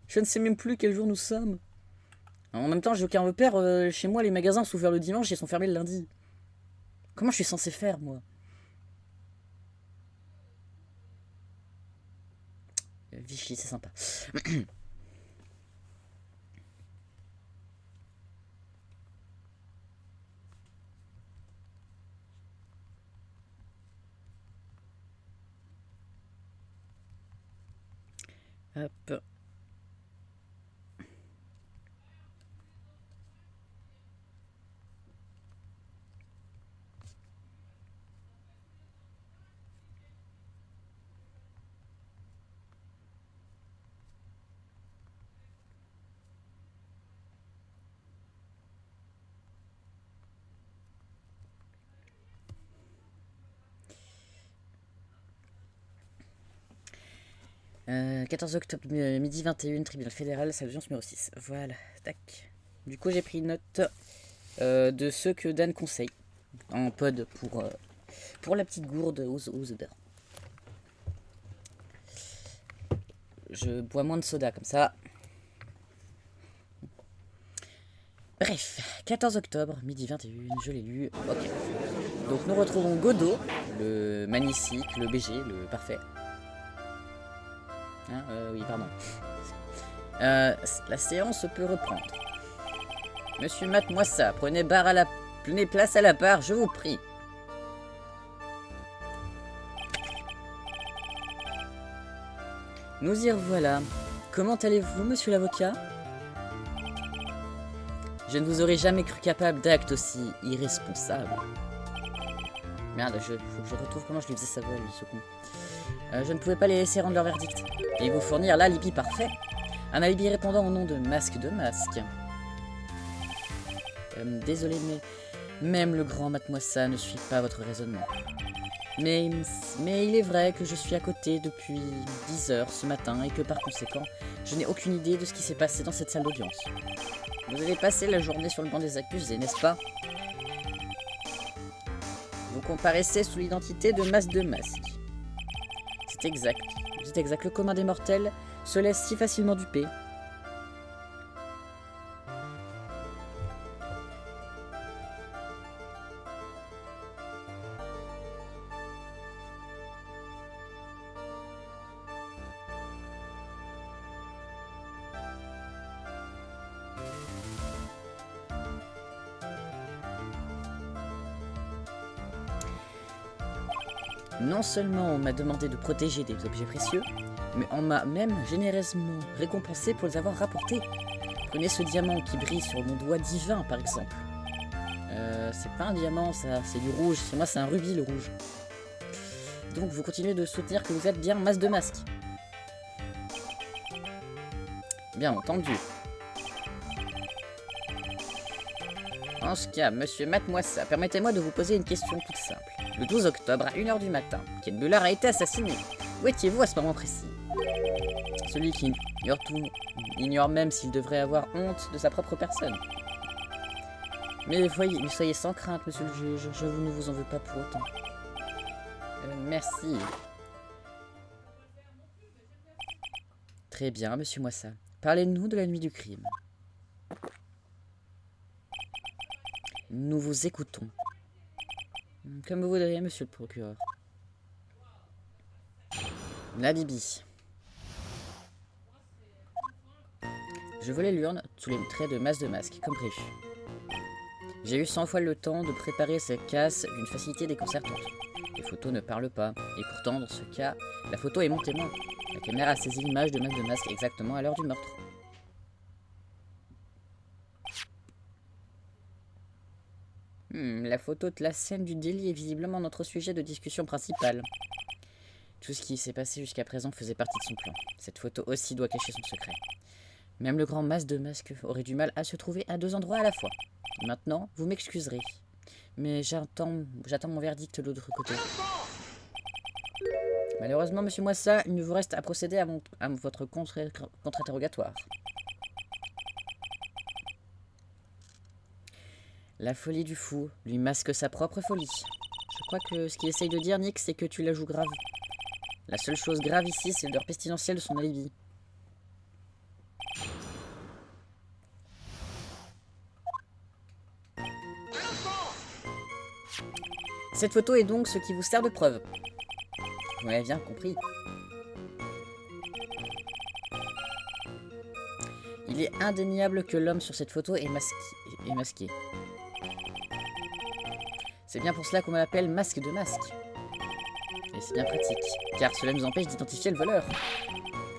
Speaker 1: Je ne sais même plus quel jour nous sommes. En même temps, j'ai aucun repère. Chez moi, les magasins sont ouverts le dimanche et sont fermés le lundi. Comment je suis censé faire, moi? Vichy, c'est sympa. Hop. Euh, 14 octobre, midi 21, tribunal fédéral, salle d'audience numéro 6. Voilà, tac. Du coup, j'ai pris note de ceux que Dan conseille en pod pour la petite gourde aux odeurs. Je bois moins de soda comme ça. Bref, 14 octobre, midi 21, je l'ai lu. Ok. Donc nous retrouvons Godot, le magnifique, le BG, le parfait. Hein, oui, pardon. La séance peut reprendre. Monsieur Matt Moissa, prenez place à la barre, je vous prie. Nous y revoilà. Comment allez-vous, monsieur l'avocat? Je ne vous aurais jamais cru capable d'actes aussi irresponsables. Merde, faut que je retrouve comment je lui faisais sa voix, lui, ce con. Je ne pouvais pas les laisser rendre leur verdict. Et vous fournir l'alibi parfait. Un alibi répondant au nom de Masque de Masque. Désolé, mais même le grand Matt Moissa ne suit pas votre raisonnement. Mais il est vrai que je suis à côté depuis 10 heures ce matin et que par conséquent, je n'ai aucune idée de ce qui s'est passé dans cette salle d'audience. Vous avez passé la journée sur le banc des accusés, n'est-ce pas? Vous comparaissez sous l'identité de Masque de Masque. C'est exact. C'est exact. Le commun des mortels se laisse si facilement duper. Non seulement on m'a demandé de protéger des objets précieux, mais on m'a même généreusement récompensé pour les avoir rapportés. Prenez ce diamant qui brille sur mon doigt divin, par exemple. C'est pas un diamant ça, c'est du rouge. Chez moi c'est un rubis le rouge. Donc vous continuez de soutenir que vous êtes bien Mas de Masque. Bien entendu. En ce cas, monsieur Matmoissa, permettez-moi de vous poser une question toute simple. Le 12 octobre, à 1h du matin, Kate Bullard a été assassiné. Où étiez-vous à ce moment précis? Celui qui ignore tout, ignore même s'il devrait avoir honte de sa propre personne. Mais soyez sans crainte, monsieur le juge, je ne vous en veux pas pour autant. Merci. Très bien, monsieur Moissa. Parlez-nous de la nuit du crime. Nous vous écoutons. Comme vous voudrez, monsieur le procureur. La Bibi. Je volais l'urne sous les traits de Mas de Masque, comme prévu. J'ai eu 100 fois le temps de préparer cette casse d'une facilité déconcertante. Les photos ne parlent pas, et pourtant, dans ce cas, la photo est mon témoin. La caméra a saisi l'image de Mas de Masque exactement à l'heure du meurtre. La photo de la scène du délit est visiblement notre sujet de discussion principal. Tout ce qui s'est passé jusqu'à présent faisait partie de son plan. Cette photo aussi doit cacher son secret. Même le grand Mas de Masque aurait du mal à se trouver à 2 endroits à la fois. Maintenant, vous m'excuserez. Mais j'attends mon verdict de l'autre côté. Malheureusement, monsieur Moissa, il ne vous reste à procéder à votre contre-interrogatoire. La folie du fou lui masque sa propre folie. Je crois que ce qu'il essaye de dire, Nick, c'est que tu la joues grave. La seule chose grave ici, c'est l'odeur pestilentielle de son alibi. Cette photo est donc ce qui vous sert de preuve. Vous m'avez bien compris. Il est indéniable que l'homme sur cette photo est masqué. C'est bien pour cela qu'on m'appelle Masque de Masque. Et c'est bien pratique, car cela nous empêche d'identifier le voleur.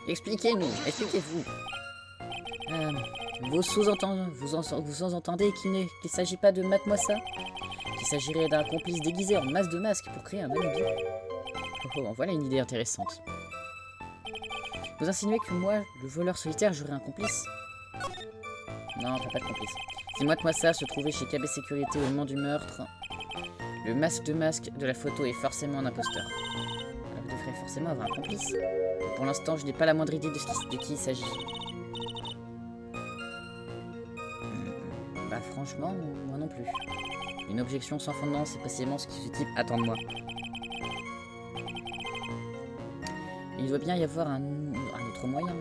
Speaker 1: Expliquez-nous, expliquez-vous. Vous sous-entendez qu'il ne s'agit pas de Matmoissa? Qu'il s'agirait d'un complice déguisé en Mas de Masque pour créer un alibi? Oh, voilà une idée intéressante. Vous insinuez que moi, le voleur solitaire, j'aurais un complice? Non, t'as pas de complice. Si Matmoissa se trouvait chez KB Sécurité au moment du meurtre, le Masque de Masque de la photo est forcément un imposteur. Alors il devrait forcément avoir un complice. Pour l'instant, je n'ai pas la moindre idée de qui il s'agit. Bah franchement, moi non plus. Une objection sans fondement, c'est précisément ce qui se type attends de moi. Il doit bien y avoir un autre moyen.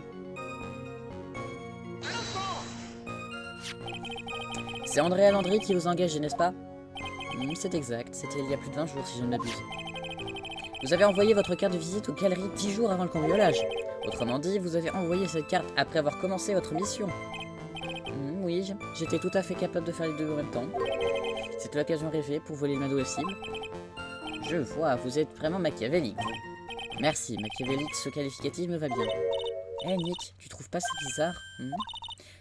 Speaker 1: C'est Andrea Landry qui vous a engagé, n'est-ce pas? C'est exact, c'était il y a plus de 20 jours si je ne m'abuse. Vous avez envoyé votre carte de visite aux galeries 10 jours avant le cambriolage. Autrement dit, vous avez envoyé cette carte après avoir commencé votre mission. Oui, j'étais tout à fait capable de faire les deux en même temps. C'était l'occasion rêvée pour voler le main de cible. Je vois, vous êtes vraiment machiavélique. Merci, machiavélique, ce qualificatif me va bien. Nick, tu trouves pas ça bizarre?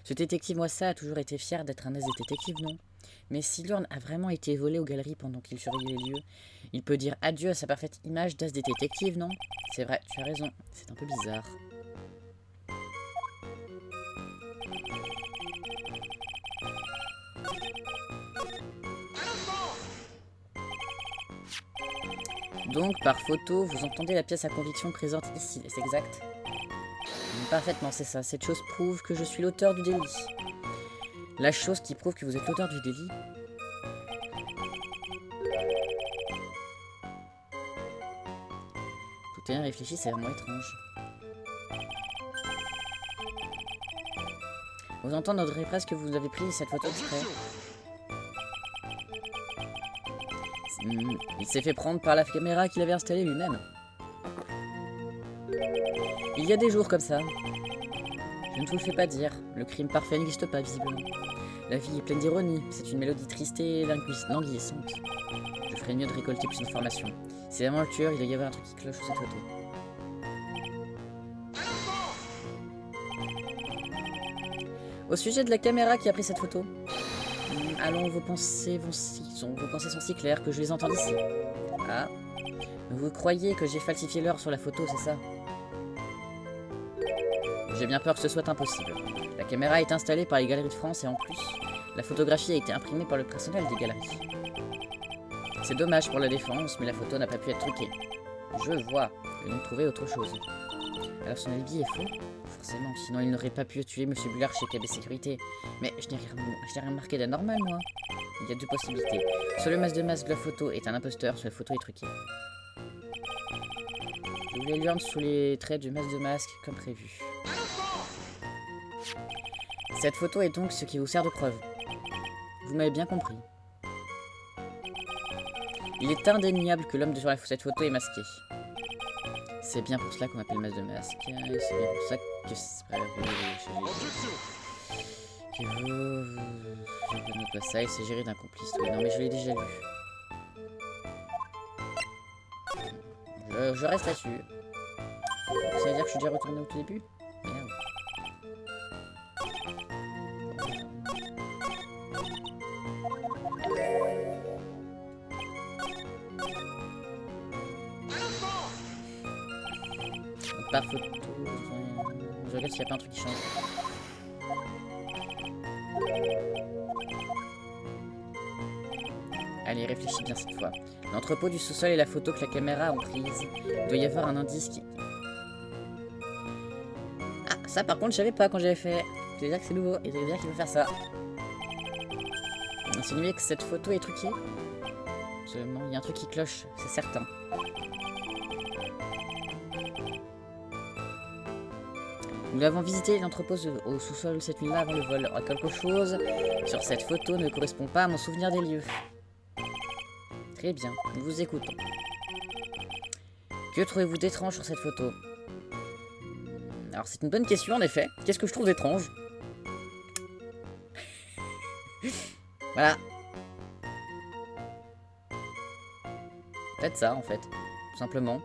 Speaker 1: Ce détective Moissa a toujours été fier d'être un as des détectives, non? Mais si l'urne a vraiment été volée aux galeries pendant qu'il surveillait les lieux, il peut dire adieu à sa parfaite image d'as des détectives, non? C'est vrai, tu as raison, c'est un peu bizarre. Donc, par photo, vous entendez la pièce à conviction présente ici, est-ce exact? Parfaitement, c'est ça. Cette chose prouve que je suis l'auteur du délit. La chose qui prouve que vous êtes l'auteur du délit. Tout est bien réfléchi, c'est vraiment étrange. Vous entendrez presque que vous avez pris cette photo exprès. Il s'est fait prendre par la caméra qu'il avait installée lui-même. Il y a des jours comme ça. Je ne vous le fais pas dire. Le crime parfait n'existe pas, visiblement. La vie est pleine d'ironie. C'est une mélodie triste et languissante. Je ferais mieux de récolter plus d'informations. C'est vraiment le tueur, il doit y avoir un truc qui cloche sur cette photo. Au sujet de la caméra qui a pris cette photo. Allons, vos pensées sont si claires que je les entends d'ici. Ah. Vous croyez que j'ai falsifié l'heure sur la photo, c'est ça? J'ai bien peur que ce soit impossible. La caméra est installée par les Galeries de France et en plus, la photographie a été imprimée par le personnel des galeries. C'est dommage pour la défense, mais la photo n'a pas pu être truquée. Je vois. Ils ont trouvé autre chose. Alors son alibi est faux? Forcément, sinon il n'aurait pas pu tuer Monsieur Bullard chez KB Sécurité. Mais je n'ai rien remarqué d'anormal, moi. Il y a deux possibilités. Soit le masque de la photo est un imposteur, soit la photo est truquée. Je voulais l'urne sous les traits du masque comme prévu. Cette photo est donc ce qui vous sert de preuve. Vous m'avez bien compris. Il est indéniable que l'homme sur cette photo est masqué. C'est bien pour cela qu'on appelle masque de masque. Et c'est bien pour ça que je ne pas ça, il s'est géré d'un complice. Oui, non mais je l'ai déjà lu. Je reste là-dessus. Ça veut dire que je suis déjà retourné au tout début? Merde. Par photo, je regarde s'il n'y a pas un truc qui change. Allez, réfléchis bien cette fois. L'entrepôt du sous-sol et la photo que la caméra ont prise. Il doit y avoir un indice qui... Ah, ça par contre je savais pas quand j'avais fait. Ça veut dire que c'est nouveau et ça veut dire qu'il faut faire ça. On insinue que cette photo est truquée. Seulement, il y a un truc qui cloche, c'est certain. Nous avons visité l'entrepôt au sous-sol cette nuit-là avant le vol. Alors, quelque chose sur cette photo ne correspond pas à mon souvenir des lieux. Très bien, nous vous écoutons. Que trouvez-vous d'étrange sur cette photo? Alors c'est une bonne question en effet. Qu'est-ce que je trouve d'étrange? Voilà. Peut-être ça en fait, tout simplement.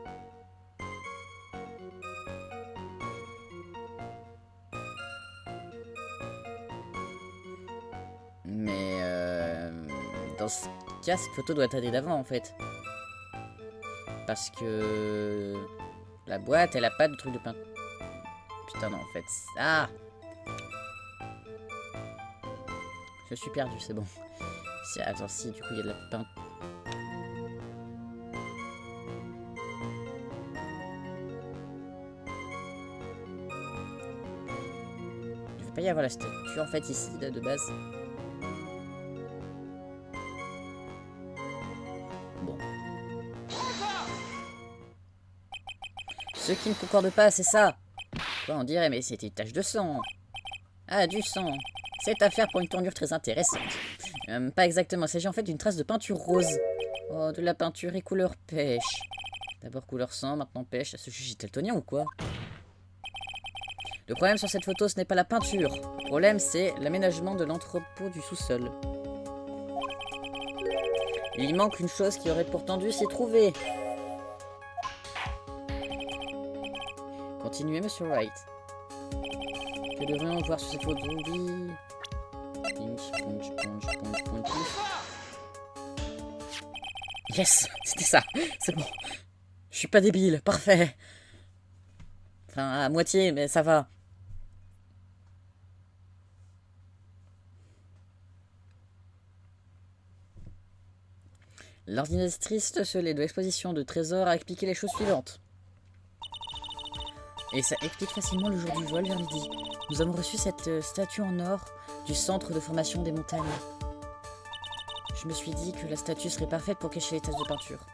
Speaker 1: Mais dans ce cas, cette photo doit dater d'avant en fait. Parce que la boîte, elle a pas de truc de peinture. Putain non en fait. Ah! Je suis perdu, c'est bon. Attends, si du coup il y a de la peinture. Il ne va pas y avoir la statue en fait ici là, de base. Bon. Ce qui ne concorde pas, c'est ça. Quoi on dirait, mais c'était une tache de sang. Ah, du sang. Cette affaire pour une tournure très intéressante. Pas exactement, il s'agit en fait d'une trace de peinture rose. Oh, de la peinture et couleur pêche. D'abord couleur sang, maintenant pêche. Ça se juge daltonien ou quoi? Le problème sur cette photo, ce n'est pas la peinture. Le problème, c'est l'aménagement de l'entrepôt du sous-sol. Il y manque une chose qui aurait pourtant dû s'y trouver. Continuez, Monsieur Wright. Que devrions-nous voir sur cette photo? Oui. Yes, c'était ça. C'est bon. Je suis pas débile. Parfait. Enfin, à moitié, mais ça va. L'ordinatrice de l'exposition de trésors a expliqué les choses suivantes. Et ça explique facilement le jour du vol vers midi. Nous avons reçu cette statue en or du centre de formation des montagnes. Je me suis dit que la statue serait parfaite pour cacher les taches de peinture.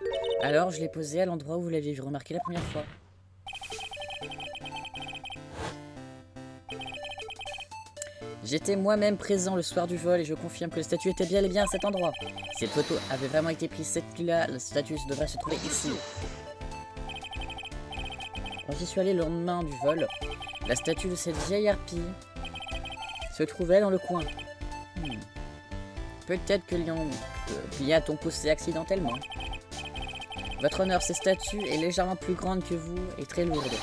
Speaker 1: Alors je l'ai posée à l'endroit où vous l'aviez remarqué la première fois. J'étais moi-même présent le soir du vol et je confirme que la statue était bien et bien à cet endroit. Si cette photo avait vraiment été prise cette nuit-là, la statue devrait se trouver ici. Quand j'y suis allé le lendemain du vol, la statue de cette vieille harpie se trouvait dans le coin. Peut-être que l'y a-t-on poussé accidentellement. Votre honneur, cette statue est légèrement plus grande que vous et très lourde.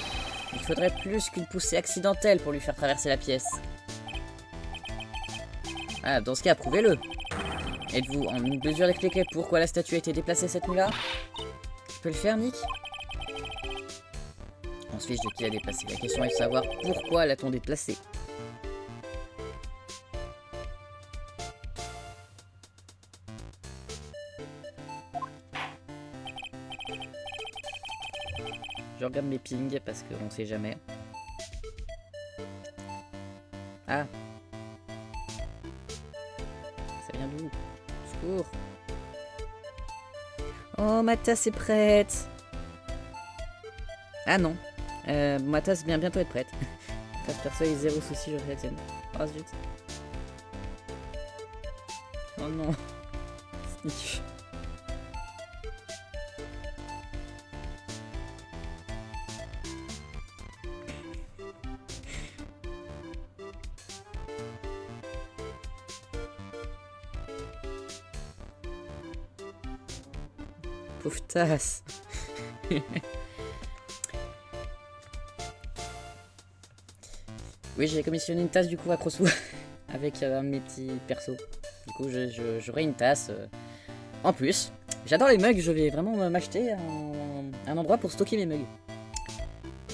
Speaker 1: Il faudrait plus qu'une poussée accidentelle pour lui faire traverser la pièce. Ah, dans ce cas, prouvez-le. Êtes-vous en mesure d'expliquer pourquoi la statue a été déplacée cette nuit-là? Je peux le faire, Nick? On se fiche de qui l'a déplacée. La question est de savoir pourquoi l'a-t-on déplacée. Je regarde mes pings parce qu'on sait jamais. Ah. Ça vient d'où? Secours. Oh, ma tasse est prête. Ah non. Ma tasse vient bientôt être prête. Tasse perso et zéro souci, je la tienne. Oh zut. Oh non. Sniff. Pauvre tasse. Oui, j'ai commissionné une tasse du coup à Crossou avec un de mes petits persos. Du coup, j'aurai une tasse en plus. J'adore les mugs, je vais vraiment m'acheter un endroit pour stocker mes mugs.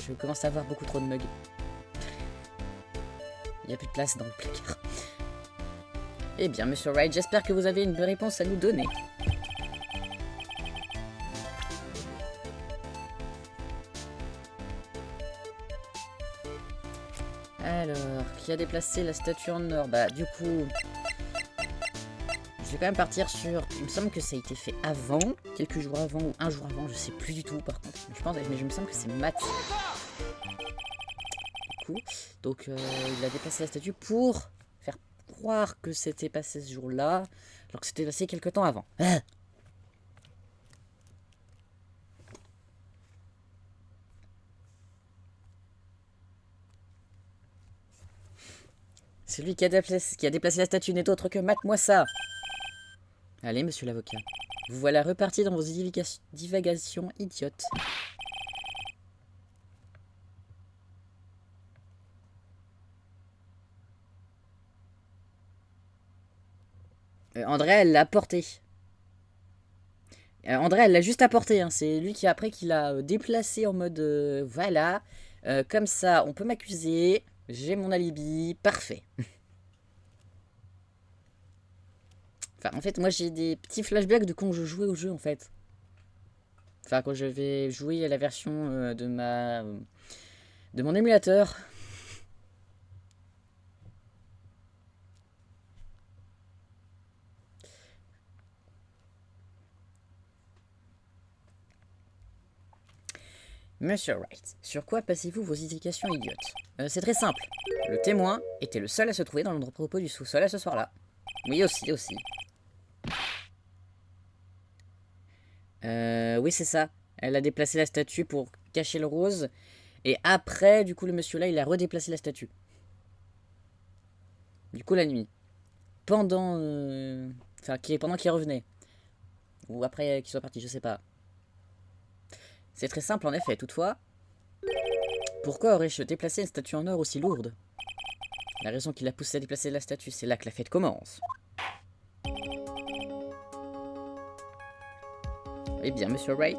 Speaker 1: Je commence à avoir beaucoup trop de mugs. Il n'y a plus de place dans le placard. Eh bien, Monsieur Wright, j'espère que vous avez une réponse à nous donner. Alors, qui a déplacé la statue en or? Bah, du coup, je vais quand même partir sur... Il me semble que ça a été fait avant, quelques jours avant ou un jour avant, je sais plus du tout par contre. Je pense, mais je me semble que c'est Matt. Du coup, donc il a déplacé la statue pour faire croire que c'était passé ce jour-là, alors que c'était passé quelques temps avant. Ah. Celui qui a déplacé la statue n'est autre que Matt Moissa. Allez, monsieur l'avocat. Vous voilà reparti dans vos divagations idiotes. André, elle l'a porté. André, elle l'a juste apporté. Hein. C'est lui qui, après, qui l'a déplacé en mode... voilà. Comme ça, on peut m'accuser. J'ai mon alibi. Parfait. Enfin, en fait, moi, j'ai des petits flashbacks de quand je jouais au jeu, en fait. Enfin, quand je vais jouer à la version de mon émulateur. Monsieur Wright, sur quoi passez-vous vos indications idiotes? C'est très simple. Le témoin était le seul à se trouver dans l'entrepôt du sous-sol à ce soir-là. Oui, aussi. Oui, c'est ça. Elle a déplacé la statue pour cacher le rose. Et après, du coup, le monsieur-là, il a redéplacé la statue. Du coup, la nuit. Pendant... Enfin, pendant qu'il revenait. Ou après qu'il soit parti, je sais pas. C'est très simple en effet, toutefois. Pourquoi aurais-je déplacé une statue en or aussi lourde? La raison qui l'a poussé à déplacer la statue, c'est là que la fête commence. Eh bien, Monsieur Wright.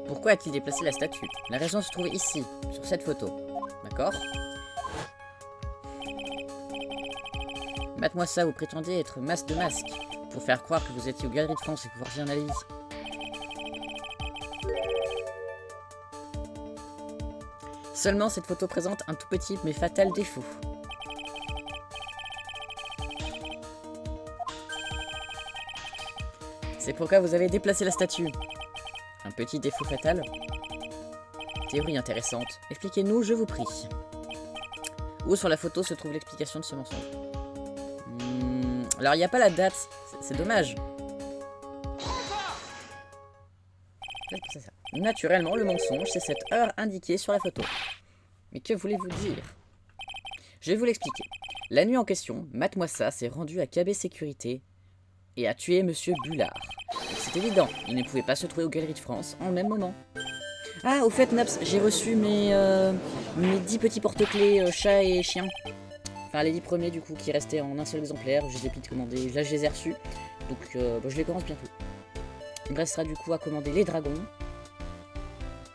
Speaker 1: Pourquoi a-t-il déplacé la statue? La raison se trouve ici, sur cette photo. D'accord? Matt-moi ça, vous prétendez être masque de masque, pour faire croire que vous étiez aux Galeries de France et pouvoir dire une analyse. Seulement, cette photo présente un tout petit mais fatal défaut. C'est pourquoi vous avez déplacé la statue. Un petit défaut fatal. Théorie intéressante. Expliquez-nous, je vous prie. Où sur la photo se trouve l'explication de ce mensonge? Alors, il n'y a pas la date. C'est dommage. Naturellement, le mensonge, c'est cette heure indiquée sur la photo. Mais que voulez-vous dire? Je vais vous l'expliquer. La nuit en question, Matt Moissa s'est rendu à KB Sécurité et a tué Monsieur Bullard. C'est évident, il ne pouvait pas se trouver aux Galeries de France en même moment. Ah, au fait, Naps, j'ai reçu mes 10 petits porte-clés chat et chien. Enfin, les 10 premiers, du coup, qui restaient en un seul exemplaire. Je les ai commandés. Là, je les ai reçus. Donc, je les commence bientôt. Il me restera, du coup, à commander les dragons,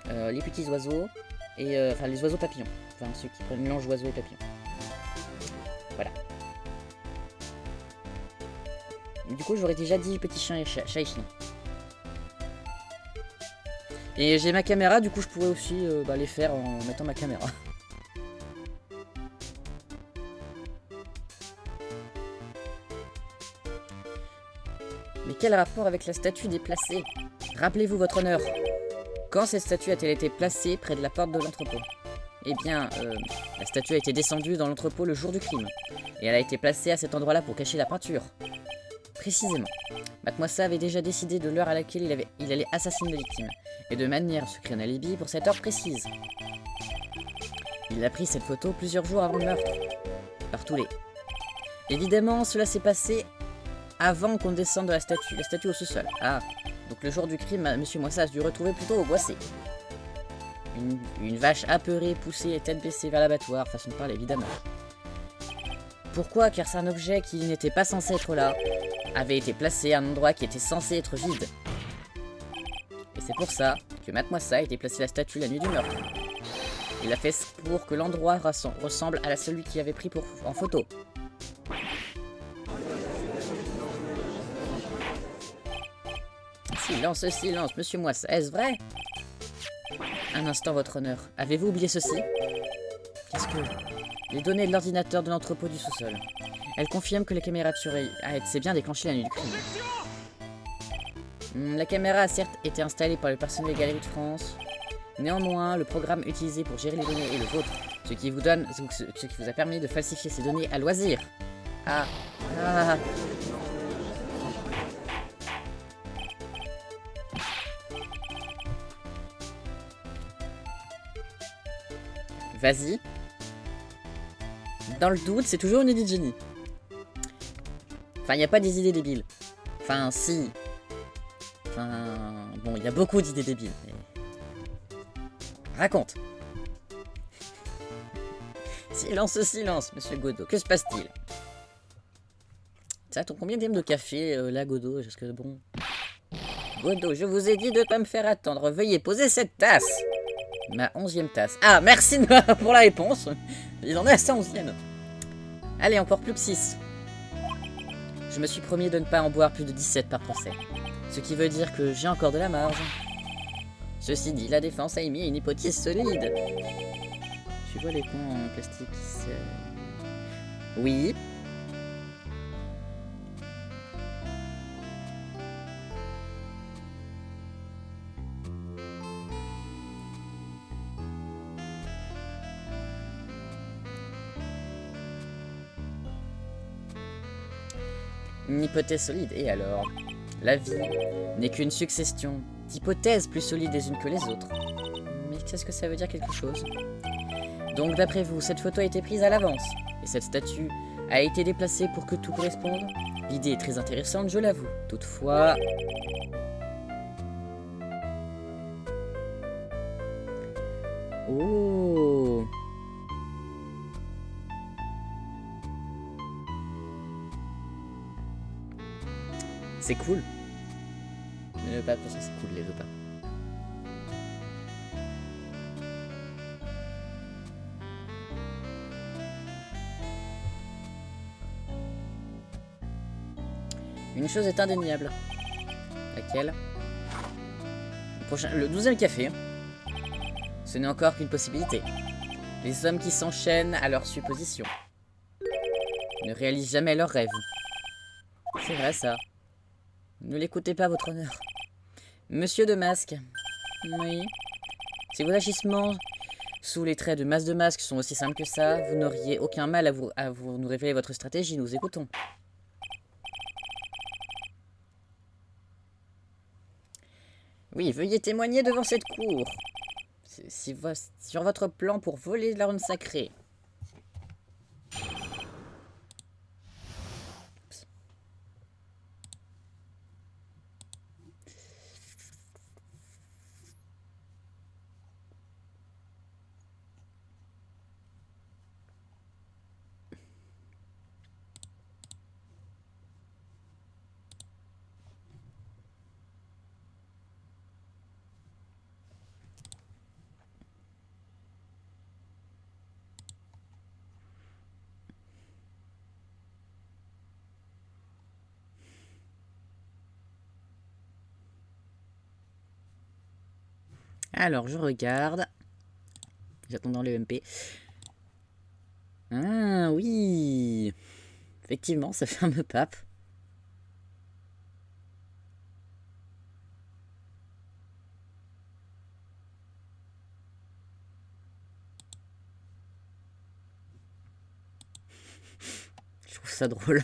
Speaker 1: les petits oiseaux, et enfin, les oiseaux papillons. Enfin, ceux qui prennent mélange oiseaux et papillons. Voilà. Du coup, j'aurais déjà dit petits chiens et chat et chiens. Et j'ai ma caméra, du coup, je pourrais aussi les faire en mettant ma caméra. Mais quel rapport avec la statue déplacée? Rappelez-vous votre honneur. Quand cette statue a-t-elle été placée près de la porte de l'entrepôt? Eh bien, la statue a été descendue dans l'entrepôt le jour du crime. Et elle a été placée à cet endroit-là pour cacher la peinture. Précisément. Matmoissa avait déjà décidé de l'heure à laquelle il allait assassiner la victime. Et de manière à se créer un alibi pour cette heure précise. Il a pris cette photo plusieurs jours avant le meurtre. Par tous les. Évidemment, cela s'est passé avant qu'on descende de la statue au sous-sol. Ah, donc le jour du crime, Monsieur Moissa a dû retrouver plutôt au boissé. Une vache apeurée, poussée et tête baissée vers l'abattoir, façon de parler évidemment. Pourquoi? Car c'est un objet qui n'était pas censé être là, avait été placé à un endroit qui était censé être vide. Et c'est pour ça que Matmoissa a été placé la statue la nuit du meurtre. Il a fait pour que l'endroit ressemble à celui qu'il avait pris en photo. Silence, silence, Monsieur Moissa, est-ce vrai? Un instant, votre honneur. Avez-vous oublié ceci? Qu'est-ce que... Les données de l'ordinateur de l'entrepôt du sous-sol. Elles confirment que la caméra de surveillance s'est bien déclenchée la nuit du crime. La caméra a certes été installée par le personnel des Galeries de France. Néanmoins, le programme utilisé pour gérer les données est le vôtre, ce qui vous a permis de falsifier ces données à loisir. Ah. Ah. Vas-y. Dans le doute, c'est toujours une idée de génie. Enfin, il n'y a pas des idées débiles. Enfin, si. Enfin... Bon, il y a beaucoup d'idées débiles. Mais... Raconte. Silence, silence, Monsieur Godot. Que se passe-t-il? Ça tombe combien de café, là, Godot? Parce que bon... Godot, je vous ai dit de ne pas me faire attendre. Veuillez poser cette tasse. Ma 11e tasse. Ah, merci pour la réponse. Il en est à sa 11e. Allez, encore plus que 6. Je me suis promis de ne pas en boire plus de 17 par procès. Ce qui veut dire que j'ai encore de la marge. Ceci dit, la défense a émis une hypothèse solide. Tu vois les cons en plastique? Oui. Une hypothèse solide, et alors? La vie n'est qu'une succession d'hypothèses plus solides les unes que les autres. Mais qu'est-ce que ça veut dire quelque chose? Donc d'après vous, cette photo a été prise à l'avance, et cette statue a été déplacée pour que tout corresponde? L'idée est très intéressante, je l'avoue. Toutefois... Oh... C'est cool. Mais le pape, de toute façon, c'est cool, les deux papes. Une chose est indéniable. Laquelle? Le 12e café. Ce n'est encore qu'une possibilité. Les hommes qui s'enchaînent à leurs suppositions ne réalisent jamais leurs rêves. C'est vrai, ça. Ne l'écoutez pas, votre honneur. Monsieur de Masque. Oui. Si vos agissements sous les traits de Masque sont aussi simples que ça, vous n'auriez aucun mal à vous nous révéler votre stratégie. Nous écoutons. Oui, veuillez témoigner devant cette cour. Sur votre plan pour voler l'arme sacrée. Alors, je regarde. J'attends le MP. Ah oui. Effectivement, ça fait un me pape. Je trouve ça drôle.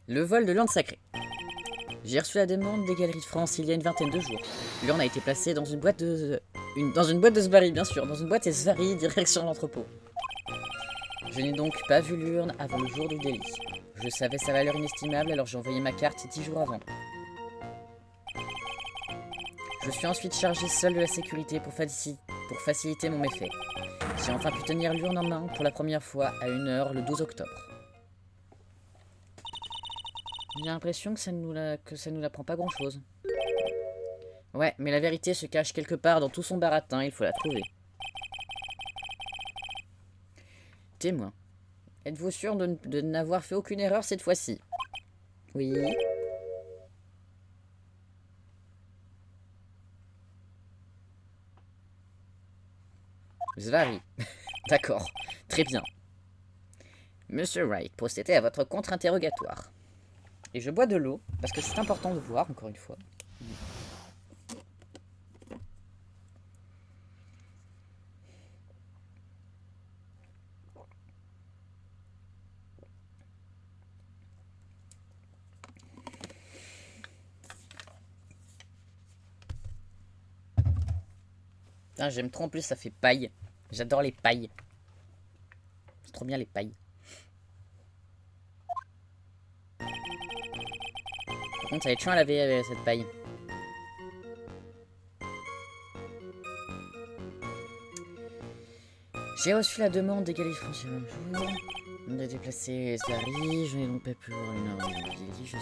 Speaker 1: Le vol de l'urne sacrée. J'ai reçu la demande des Galeries de France il y a une vingtaine de jours. L'urne a été placée dans une boîte de... dans une boîte de Svari, bien sûr. Dans une boîte Svari, direction l'entrepôt. Je n'ai donc pas vu l'urne avant le jour du délit. Je savais sa valeur inestimable, alors j'ai envoyé ma carte 10 jours avant. Je suis ensuite chargé seul de la sécurité pour faciliter mon méfait. J'ai enfin pu tenir l'urne en main pour la première fois à 1h le 12 octobre. J'ai l'impression que ça nous apprend pas grand chose. Ouais, mais la vérité se cache quelque part dans tout son baratin, il faut la trouver. Témoin. Êtes-vous sûr de n'avoir fait aucune erreur cette fois-ci? Oui. Svari. D'accord. Très bien. Monsieur Wright, procédez à votre contre-interrogatoire. Et je bois de l'eau, parce que c'est important de voir, encore une fois. Putain, j'aime trop en plus, ça fait paille. J'adore les pailles. C'est trop bien les pailles. Par contre, ça va être chiant à laver avec cette paille. J'ai reçu la demande des Galeries françaises le même jour. On a déplacé Svari, je n'ai donc pas pu voir une heure de visite, je sais...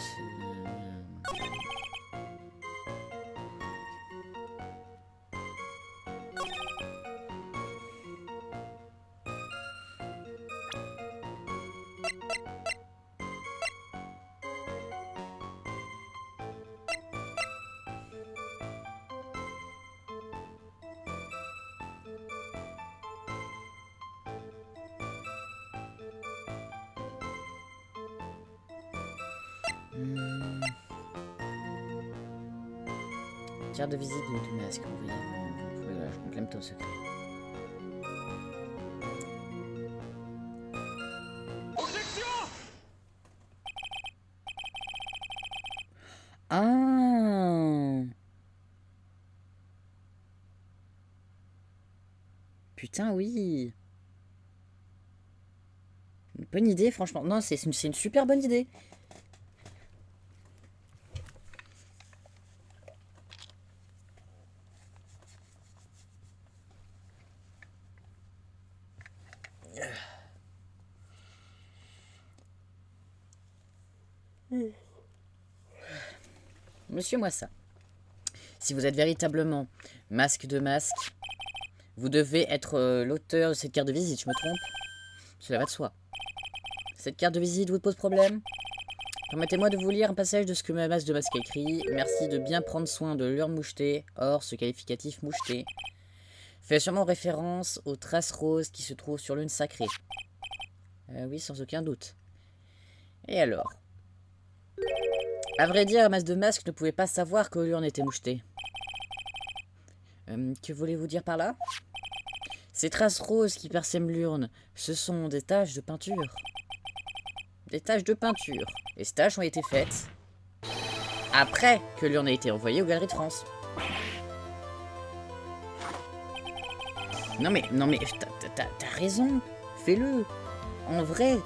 Speaker 1: Carte de visite de Masque, vous voyez, je complète ton secret. Ah! Putain, oui! Une bonne idée, franchement. Non, c'est une super bonne idée. Monsieur Moissa, si vous êtes véritablement masque de masque, vous devez être l'auteur de cette carte de visite, je me trompe? Cela va de soi. Cette carte de visite vous pose problème? Permettez-moi de vous lire un passage de ce que ma masque de masque a écrit. Merci de bien prendre soin de l'urne mouchetée. Or, ce qualificatif moucheté fait sûrement référence aux traces roses qui se trouvent sur l'urne sacrée. Oui, sans aucun doute. Et alors? À vrai dire, la masse de masque ne pouvait pas savoir que l'urne était mouchetée. Que voulez-vous dire par là? Ces traces roses qui parsèment l'urne, ce sont des taches de peinture. Des taches de peinture. Et ces taches ont été faites après que l'urne a été envoyée aux Galeries de France. Non mais t'as raison. Fais-le. En vrai,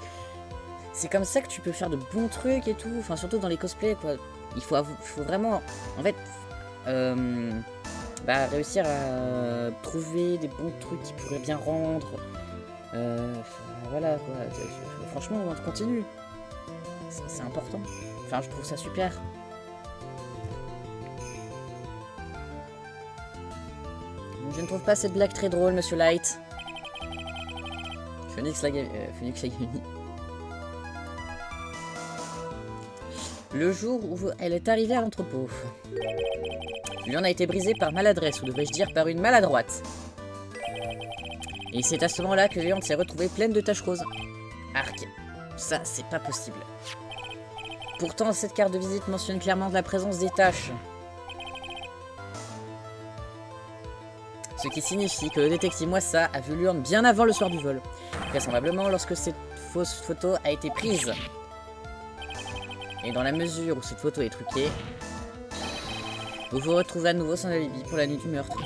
Speaker 1: c'est comme ça que tu peux faire de bons trucs et tout. Enfin, surtout dans les cosplays, quoi. Il faut vraiment, en fait, réussir à trouver des bons trucs qui pourraient bien rendre. Voilà, quoi. Franchement, on continue. C'est important. Enfin, je trouve ça super. Je ne trouve pas cette blague très drôle, Monsieur Light. Phoenix Lagami. Le jour où elle est arrivée à l'entrepôt, lui en a été brisé par maladresse, ou devrais-je dire par une maladroite. Et c'est à ce moment-là que Léon s'est retrouvée pleine de taches roses. Arc, ça c'est pas possible. Pourtant, cette carte de visite mentionne clairement la présence des taches. Ce qui signifie que le détective Moissa a vu l'urne bien avant le soir du vol. Vraisemblablement lorsque cette fausse photo a été prise. Et dans la mesure où cette photo est truquée, vous vous retrouvez à nouveau sans alibi pour la nuit du meurtre.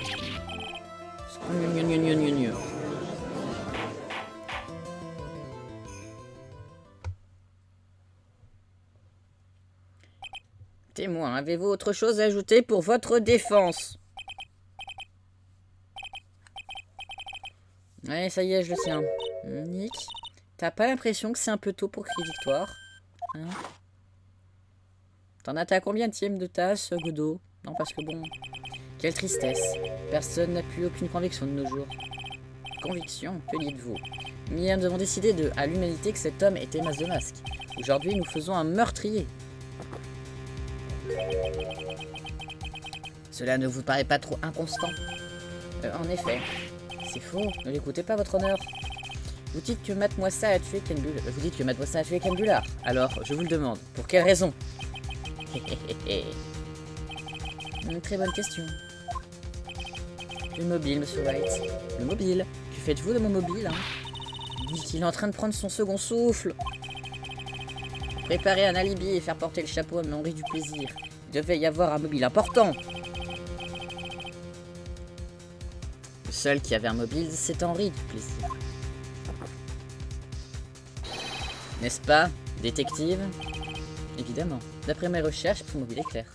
Speaker 1: Témoin, avez-vous autre chose à ajouter pour votre défense? Ouais, ça y est, je le tiens. Nick, t'as pas l'impression que c'est un peu tôt pour crier victoire? Hein? T'en as à combienième de tasse, Godot? Non, parce que bon... Quelle tristesse. Personne n'a plus aucune conviction de nos jours. Conviction? Que dites-vous? Nous avons décidé à l'humanité que cet homme était Mas de Masque. Aujourd'hui, nous faisons un meurtrier. Cela ne vous paraît pas trop inconstant? En effet. C'est faux, ne l'écoutez pas, votre honneur. Vous dites que Matt Moissa a tué Ken Bullard. Vous dites que Matt Moissa a tué Ken Bullard. Alors, je vous le demande, pour quelle raison? Une très bonne question. Le mobile, monsieur Wright. Le mobile. Que faites-vous de mon mobile, hein? Il est en train de prendre son second souffle. Préparer un alibi et faire porter le chapeau à Henri du Plaisir. Il devait y avoir un mobile important. Le seul qui avait un mobile, c'est Henri du Plaisir. N'est-ce pas, détective? Évidemment. D'après mes recherches, son mobile est clair.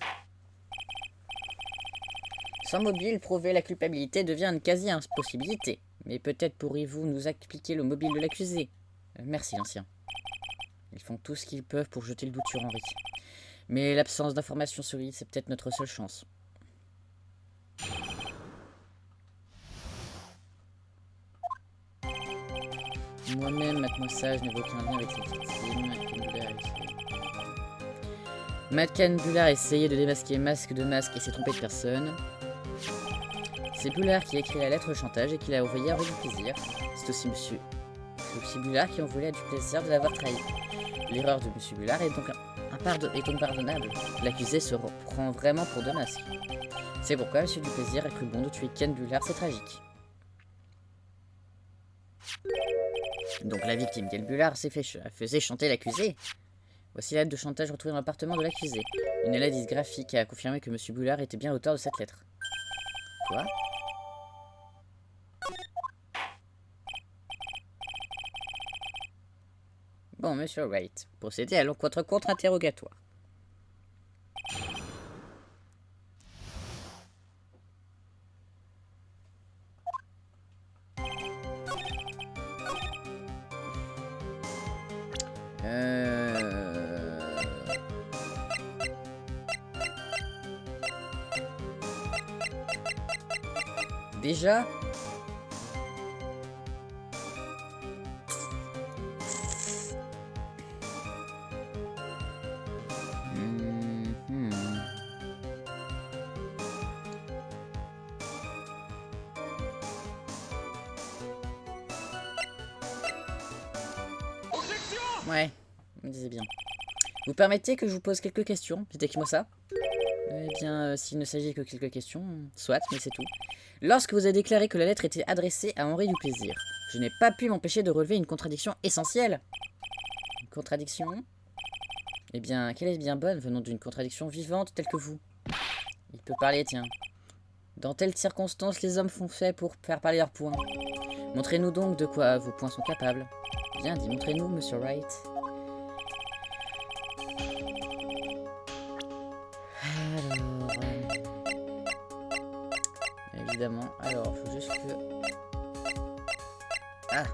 Speaker 1: Sans mobile, prouver la culpabilité devient une quasi-impossibilité. Mais peut-être pourriez-vous nous expliquer le mobile de l'accusé? Merci, l'ancien. Ils font tout ce qu'ils peuvent pour jeter le doute sur Henri. Mais l'absence d'informations solides, c'est peut-être notre seule chance. Moi-même, Matt Moissa, je n'ai aucun lien avec cette victime. Matt Bullard a essayé de démasquer Masque de Masque et s'est trompé de personne. C'est Bullard qui a écrit la lettre de chantage et qui l'a envoyée à Henri du Plaisir. C'est aussi Bullard qui en voulait à du plaisir de l'avoir trahi. L'erreur de Monsieur Bullard est donc pardonnable. L'accusé se prend vraiment pour de Masque. C'est pourquoi Monsieur du Plaisir a cru bon de tuer Ken Bullard, c'est tragique. Donc la victime, Ken Bullard, faisait chanter l'accusé. Voici la lettre de chantage retrouvée dans l'appartement de l'accusé. Une analyse graphique a confirmé que Monsieur Bullard était bien l'auteur de cette lettre. Quoi? Bon, Monsieur Wright, procédez à votre contre-interrogatoire. Déjà? Ouais, me disais bien. Vous permettez que je vous pose quelques questions, détective Moissa? Eh bien, s'il ne s'agit que quelques questions, soit, mais c'est tout. Lorsque vous avez déclaré que la lettre était adressée à Henri du Plaisir, je n'ai pas pu m'empêcher de relever une contradiction essentielle. Une contradiction? Eh bien, quelle est bien bonne venant d'une contradiction vivante telle que vous? Il peut parler, tiens. Dans telles circonstances, les hommes font fait pour faire parler leurs poings. Montrez-nous donc de quoi vos poings sont capables. Bien dit, montrez-nous, Monsieur Wright. Alors... évidemment, alors, faut juste que... Ah!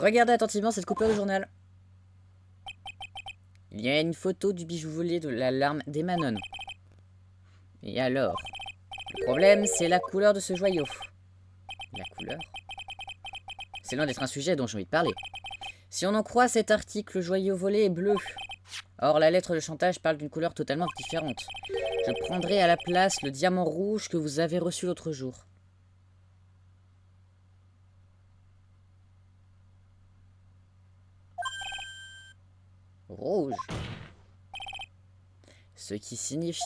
Speaker 1: Regardez attentivement cette coupure de journal. Il y a une photo du bijou volé de l'alarme des Manon. Et alors? Le problème, c'est la couleur de ce joyau. La couleur? C'est loin d'être un sujet dont j'ai envie de parler. Si on en croit cet article, le joyau volé est bleu. Or, la lettre de chantage parle d'une couleur totalement différente. Je prendrai à la place le diamant rouge que vous avez reçu l'autre jour. Rouge. Ce qui signifie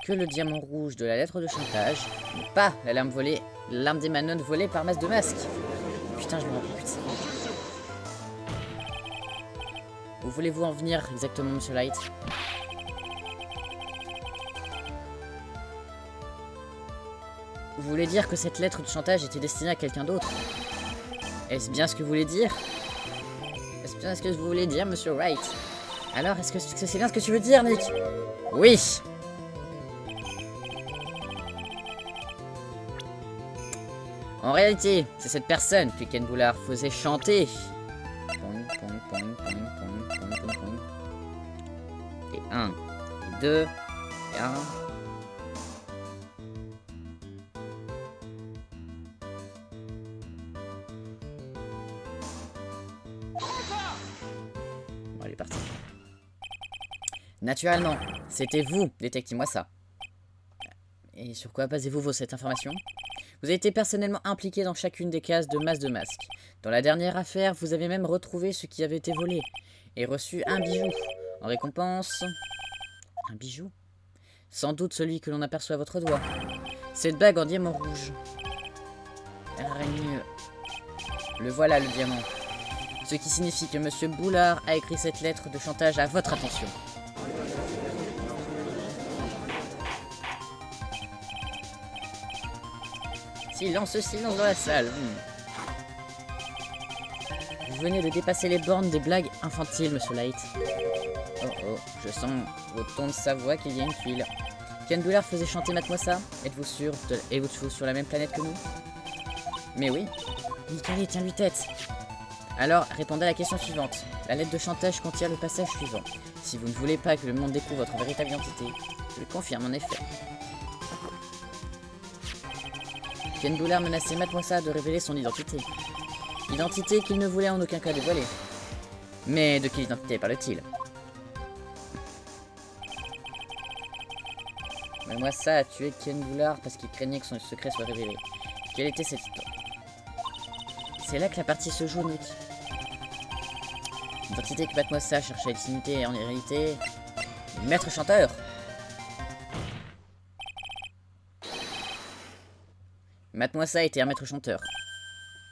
Speaker 1: que le diamant rouge de la lettre de chantage n'est pas l'alarme volée, l'arme des Manon volée par Masse de Masque. Putain, je me rappelle plus de ça. Où voulez-vous en venir exactement, Monsieur Light? Vous voulez dire que cette lettre de chantage était destinée à quelqu'un d'autre? Est-ce bien ce que vous voulez dire? Est-ce bien ce que vous voulez dire, Monsieur Wright? Alors, est-ce que c'est bien ce que tu veux dire, Nick? Oui! En réalité, c'est cette personne que Ken Boulard faisait chanter. Pong, pong, pong, pong, pong, pong, pong, pong. Et 1, et 2, et 1. Bon, elle est partie. Naturellement, c'était vous, détective-moi ça. Et sur quoi basez-vous cette information? Vous avez été personnellement impliqué dans chacune des cases de Masse de Masque. Dans la dernière affaire, vous avez même retrouvé ce qui avait été volé et reçu un bijou. En récompense... Un bijou? Sans doute celui que l'on aperçoit à votre doigt. Cette bague en diamant rouge. Araigneux. Le voilà, le diamant. Ce qui signifie que Monsieur Boulard a écrit cette lettre de chantage à votre attention. Silence, silence dans la salle. Vous venez de dépasser les bornes des blagues infantiles, Monsieur Light. Oh oh, je sens au ton de sa voix qu'il y a une tuile. Ken Boulard faisait chanter Mademoiselle. Êtes-vous sûr êtes-vous sur la même planète que nous? Mais oui. Nickel, tiens-lui tête. Alors, répondez à la question suivante. La lettre de chantage contient le passage suivant. Si vous ne voulez pas que le monde découvre votre véritable identité, je le confirme en effet. Ken Boulard menaçait Mademoiselle de révéler son identité. Identité qu'il ne voulait en aucun cas dévoiler. Mais de quelle identité parle-t-il? Mademoiselle a tué Ken Boulard parce qu'il craignait que son secret soit révélé. Quelle était cette histoire? C'est là que la partie se joue, Nick. L'identité que Mademoiselle cherchait à dissimuler est en réalité... Maître chanteur. Mademoiselle était un maître chanteur.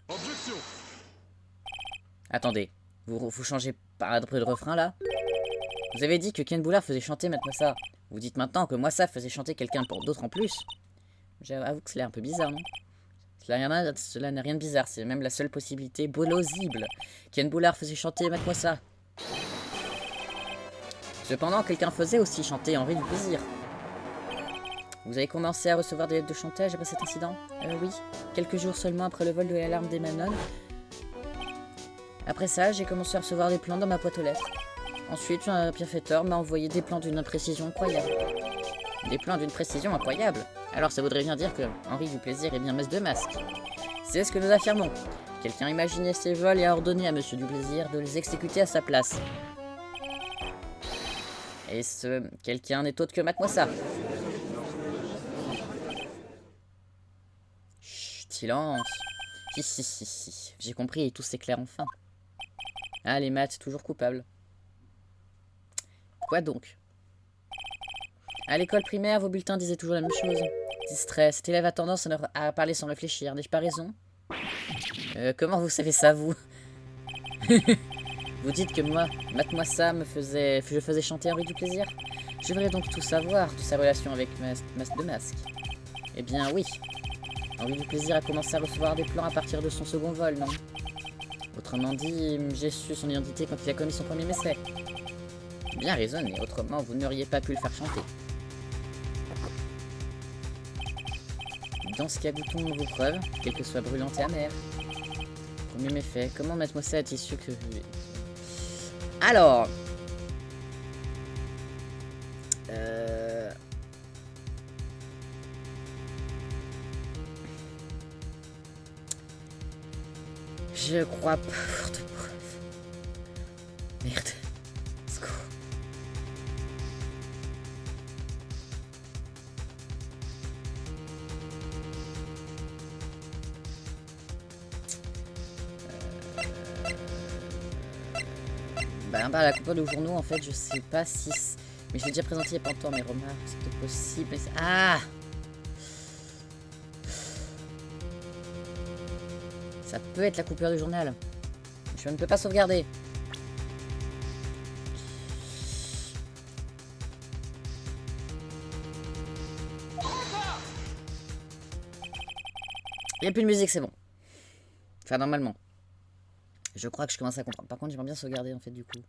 Speaker 3: Objection.
Speaker 1: Attendez, vous changez pas de refrain là? Vous avez dit que Ken Boulard faisait chanter Mademoiselle. Vous dites maintenant que moi ça faisait chanter quelqu'un pour d'autres en plus. J'avoue que cela est un peu bizarre, non? Cela n'a rien de bizarre, c'est même la seule possibilité plausible. Ken Boulard faisait chanter Mademoiselle. Cependant, quelqu'un faisait aussi chanter Henri du Plaisir. Vous avez commencé à recevoir des lettres de chantage après cet incident? Oui, quelques jours seulement après le vol de l'alarme des Manon. Après ça, j'ai commencé à recevoir des plans dans ma boîte aux lettres. Ensuite, un bienfaiteur m'a envoyé des plans d'une précision incroyable. Des plans d'une précision incroyable? Alors ça voudrait bien dire que Henri du Plaisir est bien Masse de Masque. C'est ce que nous affirmons. Quelqu'un a imaginé ces vols et a ordonné à Monsieur du Plaisir de les exécuter à sa place. Et ce quelqu'un n'est autre que Mademoiselle. Chut, silence. Si. J'ai compris et tout s'éclaire enfin. Ah, les maths, toujours coupables. Quoi donc? À l'école primaire, vos bulletins disaient toujours la même chose. Distrait, cet élève a tendance à parler sans réfléchir, n'ai-je pas raison? Comment vous savez ça, vous? Vous dites que moi, Mademoiselle je faisais chanter Henri du Plaisir? Je voudrais donc tout savoir de sa relation avec Masse de Masque. Eh bien oui. Henri du Plaisir a commencé à recevoir des plans à partir de son second vol, non? Autrement dit, j'ai su son identité quand il a commis son premier essai. Bien raisonné, autrement vous n'auriez pas pu le faire chanter. Dans ce cas, goûtons vos preuves, quelles que soient brûlantes et amères. Premier méfait. Comment mettre ça est issu que... Alors... Je crois pas pour de preuves. Merde. Secours. Bah, la coupure de journaux, en fait, je sais pas si... Mais je l'ai déjà présenté il y a pas longtemps, mes remarques. C'est peut-être possible. Mais ah! Ça peut être la coupure du journal. Je ne peux pas sauvegarder. Il n'y a plus de musique, c'est bon. Enfin, normalement. Je crois que je commence à comprendre. Par contre, j'aimerais bien sauvegarder, en fait, du coup.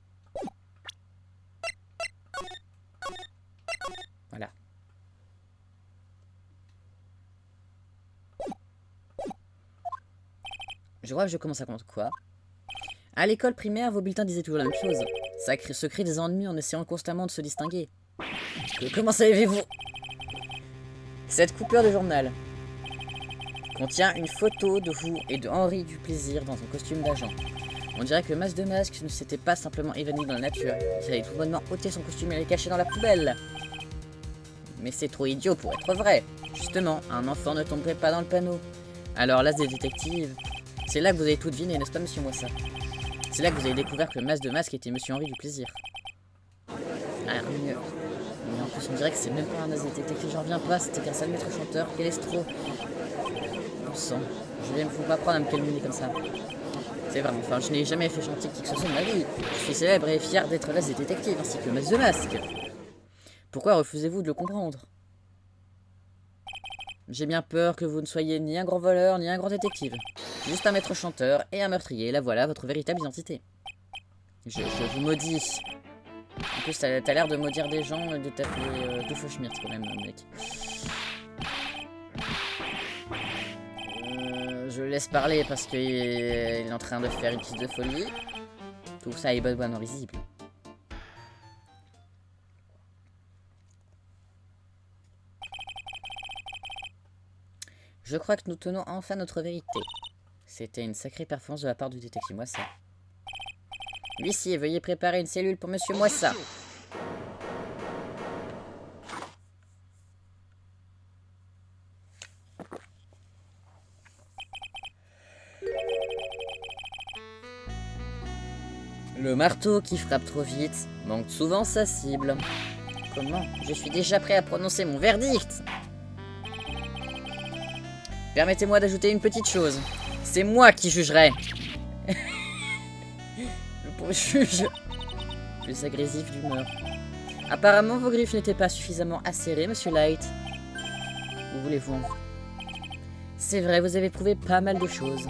Speaker 1: Voilà. Je crois que je commence à comprendre. Quoi? À l'école primaire, vos bulletins disaient toujours la même chose. Ça se crée des ennuis en essayant constamment de se distinguer. Comment savez-vous? Cette coupure de journal contient une photo de vous et de Henri Duplaisir dans un costume d'agent. On dirait que Mas de Masque ne s'était pas simplement évanoui dans la nature. Il avait tout bonnement ôté son costume et le caché dans la poubelle. Mais c'est trop idiot pour être vrai. Justement, un enfant ne tomberait pas dans le panneau. Alors là, des détectives... C'est là que vous avez tout deviné, n'est-ce pas, monsieur Moissa? C'est là que vous avez découvert que le Mas de Masque était monsieur Henri Duplaisir. Ah, mieux. Mais en plus, on dirait que c'est même pas un as détective, j'en reviens pas, c'était qu'un sale maître chanteur. Quel estro. Bon sang, je vais me faut pas prendre à me calmer comme ça. C'est vrai, enfin, je n'ai jamais fait chanter qui que ce soit de ma vie. Je suis célèbre et fier d'être l'as des détectives, ainsi que le Mas de Masque. Pourquoi refusez-vous de le comprendre? J'ai bien peur que vous ne soyez ni un grand voleur, ni un grand détective. Juste un maître chanteur et un meurtrier. Là voilà votre véritable identité. Je vous maudis. En plus, t'as l'air de maudire des gens et de t'appeler Doofenshmirtz quand même, mec. Je le laisse parler parce qu'il est en train de faire une crise de folie. Tout ça est bonnement risible. Je crois que nous tenons enfin notre vérité. C'était une sacrée performance de la part du détective Moissa. Huissier, veuillez préparer une cellule pour monsieur Moissa. Le marteau qui frappe trop vite manque souvent sa cible. Comment? Je suis déjà prêt à prononcer mon verdict. Permettez-moi d'ajouter une petite chose. C'est moi qui jugerai. Le pauvre juge. Plus agressif d'humeur. Apparemment, vos griffes n'étaient pas suffisamment acérées, monsieur Light. Où voulez-vous en venir? C'est vrai, vous avez prouvé pas mal de choses.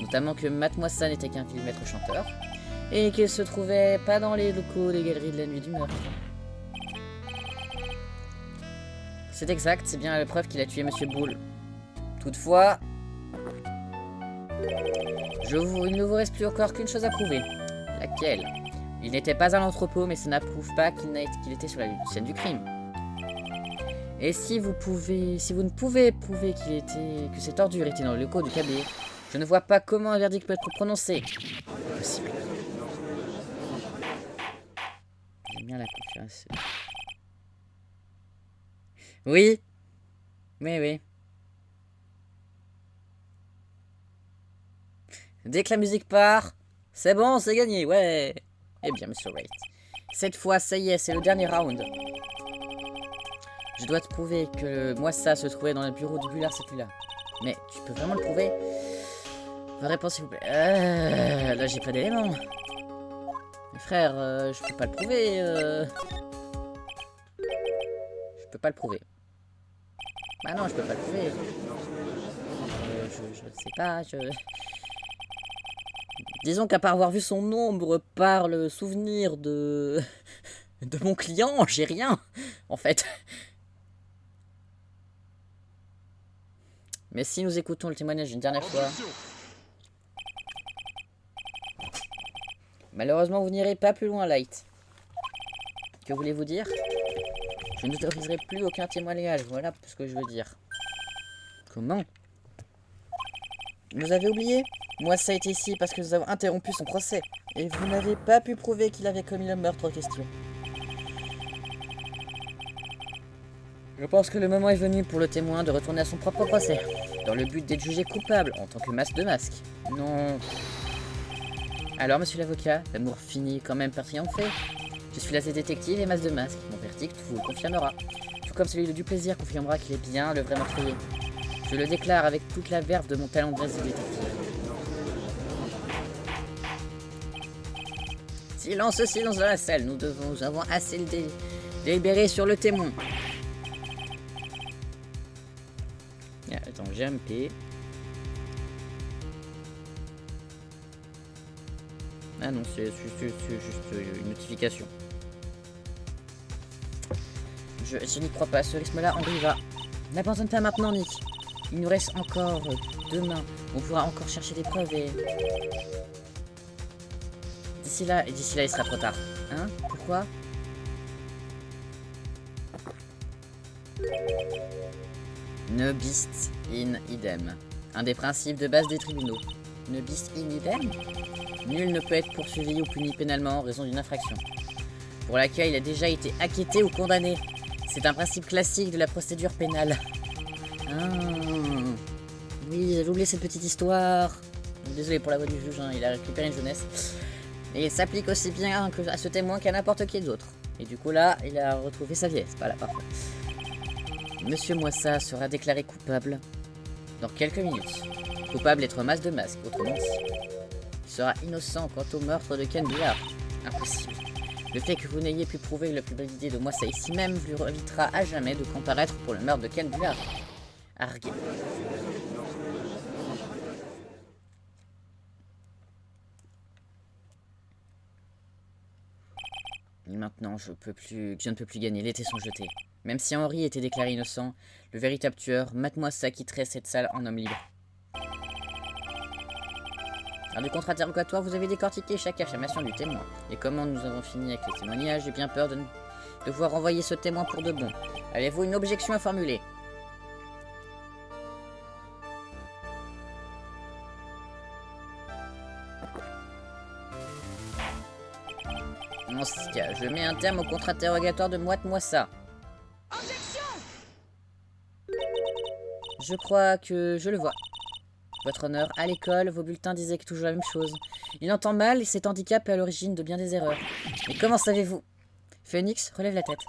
Speaker 1: Notamment que Matt Moissa n'était qu'un vil maître chanteur. Et qu'il se trouvait pas dans les locaux des galeries de la nuit du meurtre. C'est exact, c'est bien la preuve qu'il a tué monsieur Bull. Toutefois, il ne vous reste plus encore qu'une chose à prouver. Laquelle? Il n'était pas à l'entrepôt, mais ça n'approuve pas qu'il était sur la scène du crime. Et si vous ne pouvez prouver que cette ordure était dans le locaux du KB, je ne vois pas comment un verdict peut être prononcé. Impossible. J'aime bien la confiance. Oui. Oui. Dès que la musique part, c'est bon, c'est gagné, ouais. Eh bien, monsieur Wright. Cette fois, ça y est, c'est le dernier round. Je dois te prouver que Moissa se trouvait dans le bureau du Bullard cette nuit-là. Mais tu peux vraiment le prouver? Votre réponse, s'il vous plaît. Là, j'ai pas d'éléments. Mais frère, je peux pas le prouver. Je peux pas le prouver. Bah non, je peux pas le prouver. Je ne sais pas, Disons qu'à part avoir vu son ombre par le souvenir de mon client, j'ai rien, en fait. Mais si nous écoutons le témoignage une dernière fois... Malheureusement, vous n'irez pas plus loin, Light. Que voulez-vous dire? Je n'autoriserai plus aucun témoignage, voilà ce que je veux dire. Comment? Vous avez oublié? Moi, ça a été ici parce que nous avons interrompu son procès. Et vous n'avez pas pu prouver qu'il avait commis le meurtre en question. Je pense que le moment est venu pour le témoin de retourner à son propre procès, dans le but d'être jugé coupable en tant que masque de masque. Non. Alors, monsieur l'avocat, l'amour finit quand même par triompher. Je suis la détective et masque de masque. Mon verdict vous le confirmera. Tout comme celui du plaisir confirmera qu'il est bien le vrai meurtrier. Je le déclare avec toute la verve de mon talent de détective. Silence, silence dans la salle. Nous avons assez délibéré sur le témoin. Ah, attends, j'ai MP. Ah non, c'est juste une notification. Je n'y crois pas, ce rythme-là, on y va. N'abandonne pas maintenant, Nick. Il nous reste encore demain. On pourra encore chercher des preuves et... D'ici là, il sera trop tard. Hein? Pourquoi? Ne bis in idem. Un des principes de base des tribunaux. Ne bis in idem? Nul ne peut être poursuivi ou puni pénalement en raison d'une infraction pour laquelle il a déjà été acquitté ou condamné. C'est un principe classique de la procédure pénale. Ah. Oui, j'avais oublié cette petite histoire. Désolé pour la voix du juge, hein, il a récupéré une jeunesse. Et il s'applique aussi bien à ce témoin qu'à n'importe qui d'autre. Et du coup là, il a retrouvé sa vieillesse. Voilà, parfait. Monsieur Moissa sera déclaré coupable dans quelques minutes. Coupable d'être masque de masque, autrement dit. Il sera innocent quant au meurtre de Ken Bullard. Impossible. Le fait que vous n'ayez pu prouver la culpabilité de Moissa ici même lui évitera à jamais de comparaître pour le meurtre de Ken Bullard. Argué. Et maintenant, je ne peux plus gagner. Les dés sont jetés. Même si Henri était déclaré innocent, le véritable tueur, Matt Moissa, quitterait cette salle en homme libre. Lors du contre-interrogatoire, vous avez décortiqué chaque affirmation du témoin. Et comment nous avons fini avec les témoignages, j'ai bien peur de devoir renvoyer ce témoin pour de bon. Avez-vous une objection à formuler? En ce cas, je mets un terme au contre-interrogatoire de Matt Moissa. Je crois que je le vois. Votre honneur, à l'école, vos bulletins disaient toujours la même chose. Il entend mal et cet handicap est à l'origine de bien des erreurs. Mais comment savez-vous? Phoenix, relève la tête.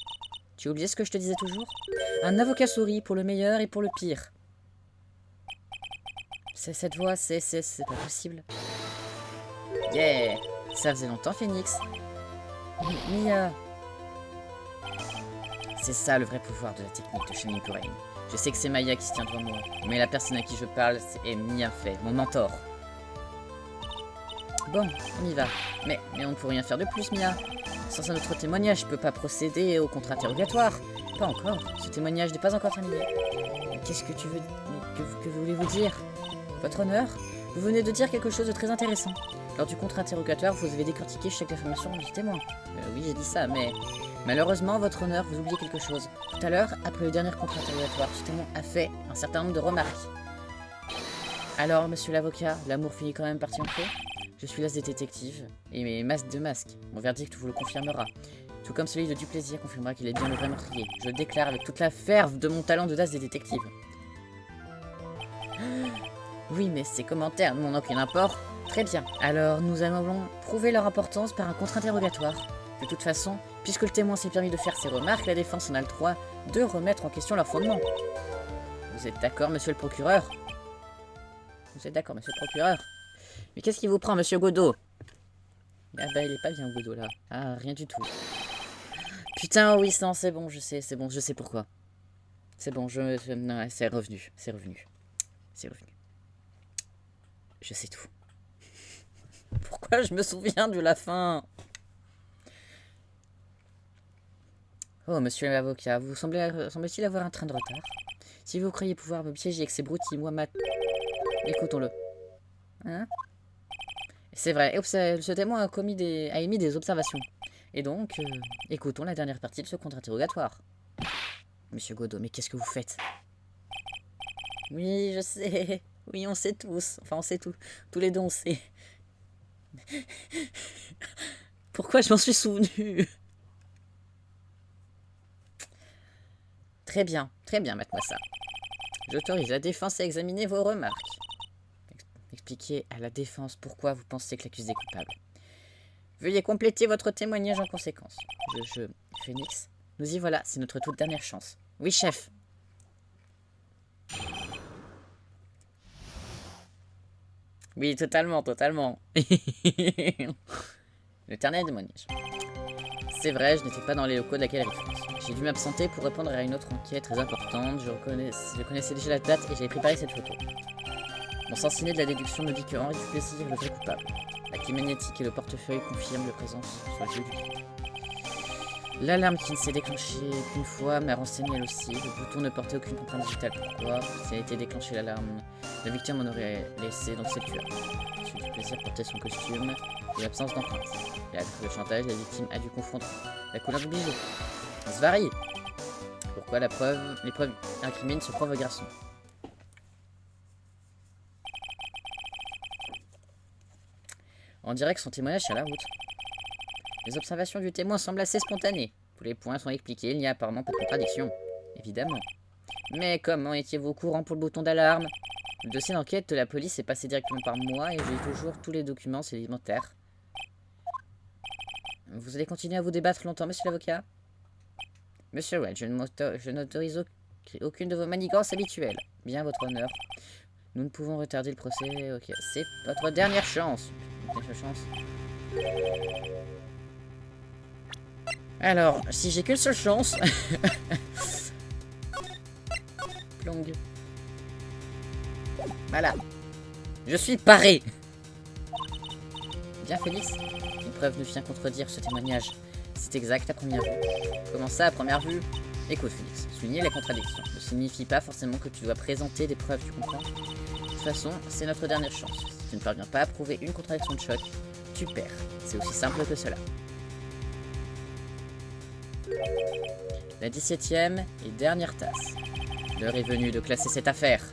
Speaker 1: Tu as oublié ce que je te disais toujours? Un avocat sourit pour le meilleur et pour le pire. C'est cette voix, c'est pas possible. Yeah! Ça faisait longtemps, Phoenix. Mia. C'est ça le vrai pouvoir de la technique de Shining Rain. Je sais que c'est Maya qui se tient devant moi, mais la personne à qui je parle, c'est Mia Fey, mon mentor. Bon, on y va. Mais on ne peut rien faire de plus, Mia. Sans un autre témoignage, je peux pas procéder au contre-interrogatoire. Pas encore. Ce témoignage n'est pas encore terminé. Qu'est-ce que tu veux... Que voulez-vous dire? Votre honneur? Vous venez de dire quelque chose de très intéressant. Lors du contre-interrogatoire, vous avez décortiqué chaque affirmation du témoin. Oui, j'ai dit ça, mais... Malheureusement, votre honneur, vous oubliez quelque chose. Tout à l'heure, après le dernier contre-interrogatoire, ce témoin a fait un certain nombre de remarques. Alors, monsieur l'avocat, l'amour finit quand même par triompher? Je suis la détective, et mes masques de masque. Mon verdict vous le confirmera. Tout comme celui de Duplaisir confirmera qu'il est bien le vrai meurtrier. Je le déclare avec toute la ferve de mon talent de DAS des détectives. Oui, mais ces commentaires n'ont aucun import. Très bien. Alors, nous allons prouver leur importance par un contre-interrogatoire. De toute façon, puisque le témoin s'est permis de faire ses remarques, la défense en a le droit de remettre en question leur fondement. Vous êtes d'accord, monsieur le procureur? Vous êtes d'accord, monsieur le procureur? Mais qu'est-ce qui vous prend, monsieur Godot? Ah bah, il est pas bien, Godot, là. Ah, rien du tout. Putain, oui, non, c'est bon, je sais pourquoi. C'est bon, non, c'est revenu. C'est revenu. Je sais tout. Pourquoi je me souviens de la fin? Oh, monsieur l'avocat, vous semble-t-il avoir un train de retard. Si vous croyez pouvoir me piéger avec ces broutilles, moi, Matt... Écoutons-le. Hein? C'est vrai, ce témoin a émis des observations. Et donc, écoutons la dernière partie de ce contre-interrogatoire. Monsieur Godot, mais qu'est-ce que vous faites? Oui, je sais. Oui, on sait tous. Enfin, on sait tous. Tous les deux, on sait. Pourquoi je m'en suis souvenu? Très bien, mademoiselle. J'autorise la défense à examiner vos remarques. Expliquez à la défense pourquoi vous pensez que l'accusé est coupable. Veuillez compléter votre témoignage en conséquence. Phoenix, nous y voilà, c'est notre toute dernière chance. Oui, chef. Oui, totalement. Le dernier témoignage. C'est vrai, je n'étais pas dans les locaux de la Galerie de France. J'ai dû m'absenter pour répondre à une autre enquête très importante. Je connaissais déjà la date et j'avais préparé cette photo. Mon sens ciné de la déduction me dit que Henri Duplessis est le vrai coupable. La clé magnétique et le portefeuille confirment leur présence sur le lieu du crime. L'alarme qui ne s'est déclenchée qu'une fois m'a renseigné elle aussi. Le bouton ne portait aucune empreinte digitale. Pourquoi? Si elle a été déclenchée l'alarme, la victime en aurait laissé dans cette tueur. Monsieur Duplessis portait son costume et l'absence d'empreinte. Et à le chantage, la victime a dû confondre la couleur du bijou. Ça se varie. Pourquoi les preuves incriminent ce pauvre garçon? On dirait que son témoignage tient la route. Les observations du témoin semblent assez spontanées. Tous les points sont expliqués, il n'y a apparemment pas de contradiction. Évidemment. Mais comment étiez-vous au courant pour le bouton d'alarme? Le dossier d'enquête de la police est passé directement par moi et j'ai toujours tous les documents sédimentaires. Vous allez continuer à vous débattre longtemps, monsieur l'avocat? Monsieur Wright, je n'autorise aucune de vos manigances habituelles. Bien, votre honneur. Nous ne pouvons retarder le procès. Ok, c'est votre dernière chance. Dernière chance. Alors, si j'ai qu'une seule chance... Plong. Voilà. Je suis paré. Bien, Félix. Une preuve ne vient contredire ce témoignage. C'est exact à première vue. Comment ça, à première vue? Écoute, Félix, souligner les contradictions ne signifie pas forcément que tu dois présenter des preuves, tu comprends? De toute façon, c'est notre dernière chance. Si tu ne parviens pas à prouver une contradiction de choc, tu perds. C'est aussi simple que cela. La 17e et dernière tasse. L'heure est venue de classer cette affaire.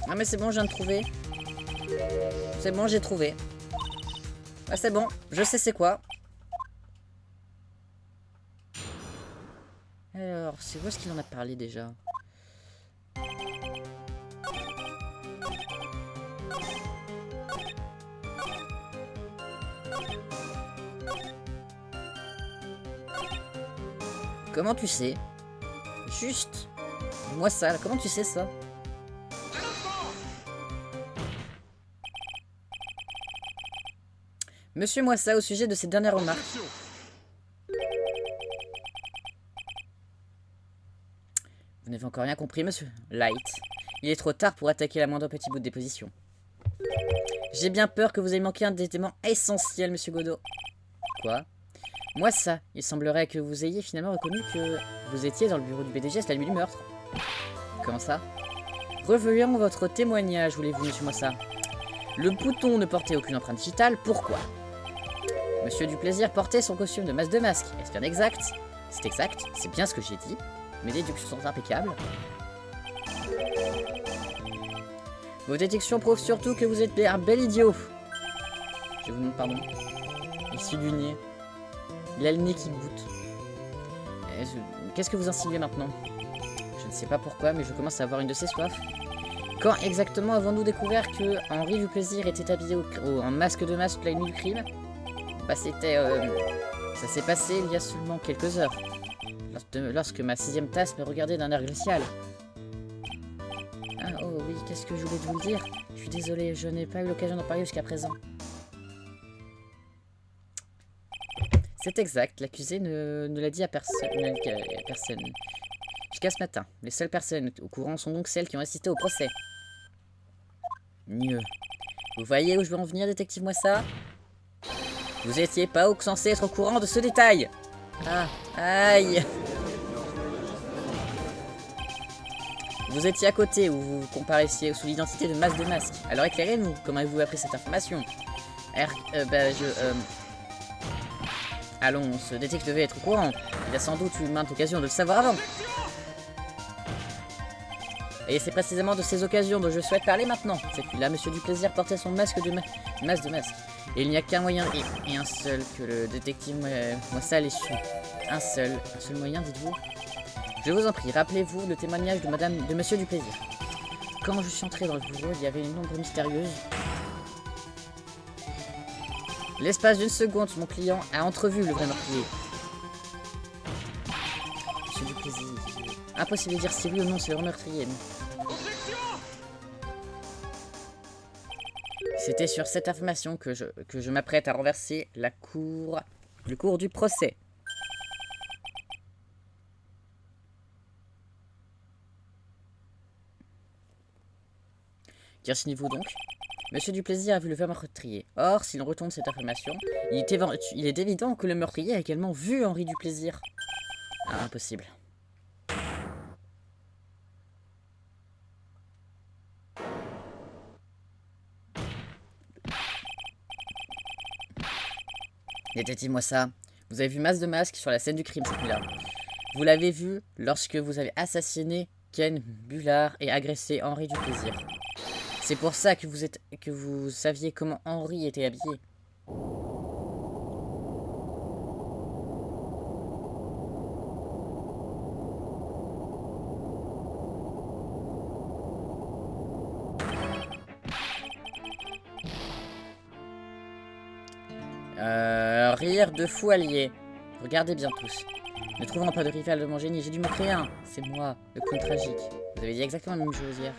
Speaker 1: Ah mais c'est bon, je viens de trouver. C'est bon, j'ai trouvé. Ah c'est bon, je sais c'est quoi. Alors, c'est où est-ce qu'il en a parlé déjà? Comment tu sais? Juste. Moi ça, comment tu sais ça? Monsieur Moissa, au sujet de ces dernières remarques. Vous n'avez encore rien compris, monsieur Light. Il est trop tard pour attaquer la moindre petit bout de déposition. J'ai bien peur que vous ayez manqué un des éléments essentiels, monsieur Godot. Quoi? Moi ça, il semblerait que vous ayez finalement reconnu que vous étiez dans le bureau du BDGS la nuit du meurtre. Comment ça? Revoyons votre témoignage, voulez-vous, monsieur Moissa. Le bouton ne portait aucune empreinte digitale, pourquoi? Monsieur Duplaisir portait son costume de masque. Est-ce bien exact? C'est exact, c'est bien ce que j'ai dit. Mes déductions sont impeccables. Vos détections prouvent surtout que vous êtes un bel idiot. Je vous demande pardon. Issu du nez. Il a le nez qui boute. Qu'est-ce que vous insinuez maintenant? Je ne sais pas pourquoi, mais je commence à avoir une de ces soifs. Quand exactement avons-nous découvert que Henri Duplaisir était habillé en masque de masque la nuit du crime? Bah c'était... ça s'est passé il y a seulement quelques heures. Lorsque ma 6e tasse me regardait d'un air glacial. Ah oh oui, qu'est-ce que je voulais vous le dire? Je suis désolé, je n'ai pas eu l'occasion d'en parler jusqu'à présent. C'est exact, l'accusé ne l'a dit à personne. Jusqu'à ce matin, les seules personnes au courant sont donc celles qui ont assisté au procès. Mieux. Vous voyez où je veux en venir, détective Moissa? Vous étiez pas censé être au courant de ce détail. Ah, aïe. Vous étiez à côté où vous comparaissiez sous l'identité de Masque de Masque. Alors éclairez-nous, comment avez-vous appris cette information? Allons, ce détective devait être au courant. Il a sans doute eu maintes occasions de le savoir avant. Et c'est précisément de ces occasions dont je souhaite parler maintenant. C'est que là, Monsieur Duplaisir portait son masque de masque. Et il n'y a qu'un moyen, et un seul, que le détective Moissa l'ait su. Un seul moyen, dites-vous? Je vous en prie, rappelez-vous le témoignage de Monsieur Duplaisir. Quand je suis entré dans le bureau, il y avait une ombre mystérieuse. L'espace d'une seconde, mon client a entrevu le vrai meurtrier. Monsieur Duplaisir. Impossible de dire si oui ou non c'est le vrai meurtrier. C'était sur cette information que je m'apprête à renverser le cours du procès. Qu'insinuez-vous donc? Monsieur Duplaisir a vu le vrai meurtrier. Or, si l'on retourne cette information, il est évident que le meurtrier a également vu Henri Duplaisir. Ah, impossible. Détective Moissa, vous avez vu Masque de Masque sur la scène du crime cette nuit-là. Vous l'avez vu lorsque vous avez assassiné Ken Bullard et agressé Henri Duplaisir. C'est pour ça que vous saviez comment Henri était habillé. Rire de fou allié. Regardez bien tous. Ne trouvant pas de rival de mon génie, j'ai dû me créer un. C'est moi, le clown tragique. Vous avez dit exactement la même chose hier.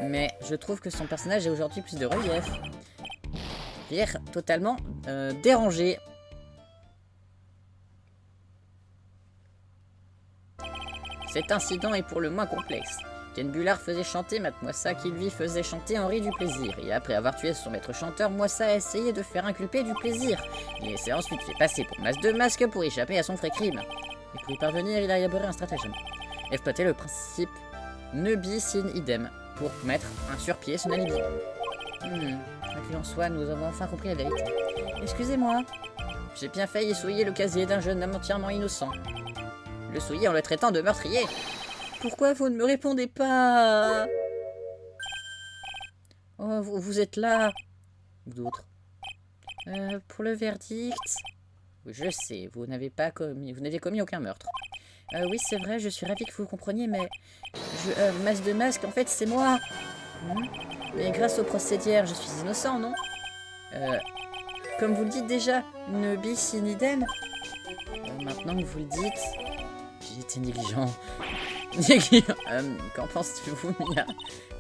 Speaker 1: Mais je trouve que son personnage a aujourd'hui plus de relief. Rire totalement dérangé. Cet incident est pour le moins complexe. Ken Bullard faisait chanter Matt Moissa qui lui faisait chanter Henri Duplaisir. Et après avoir tué son maître chanteur, Moissa a essayé de faire inculper Duplaisir. Il s'est ensuite fait passer pour Masque de Masque pour échapper à son vrai crime. Et pour y parvenir, il a élaboré un stratagème. Exploiter le principe ne bis in idem pour mettre un sur pied son alibi. Quoi qu'il en soit, nous avons enfin compris la vérité. Excusez-moi, j'ai bien failli souiller le casier d'un jeune homme entièrement innocent. Le souiller en le traitant de meurtrier. Pourquoi vous ne me répondez pas? Oh, vous êtes là. Ou d'autres. Pour le verdict... Je sais, vous n'avez commis aucun meurtre. Oui, c'est vrai, je suis ravie que vous le compreniez, mais... Masque de Masque, en fait, c'est moi. Mais grâce au procédière, je suis innocent, non? Comme vous le dites déjà, ne bis in idem. Maintenant que vous le dites... J'ai été négligent. Qu'en pensez-vous, Mia?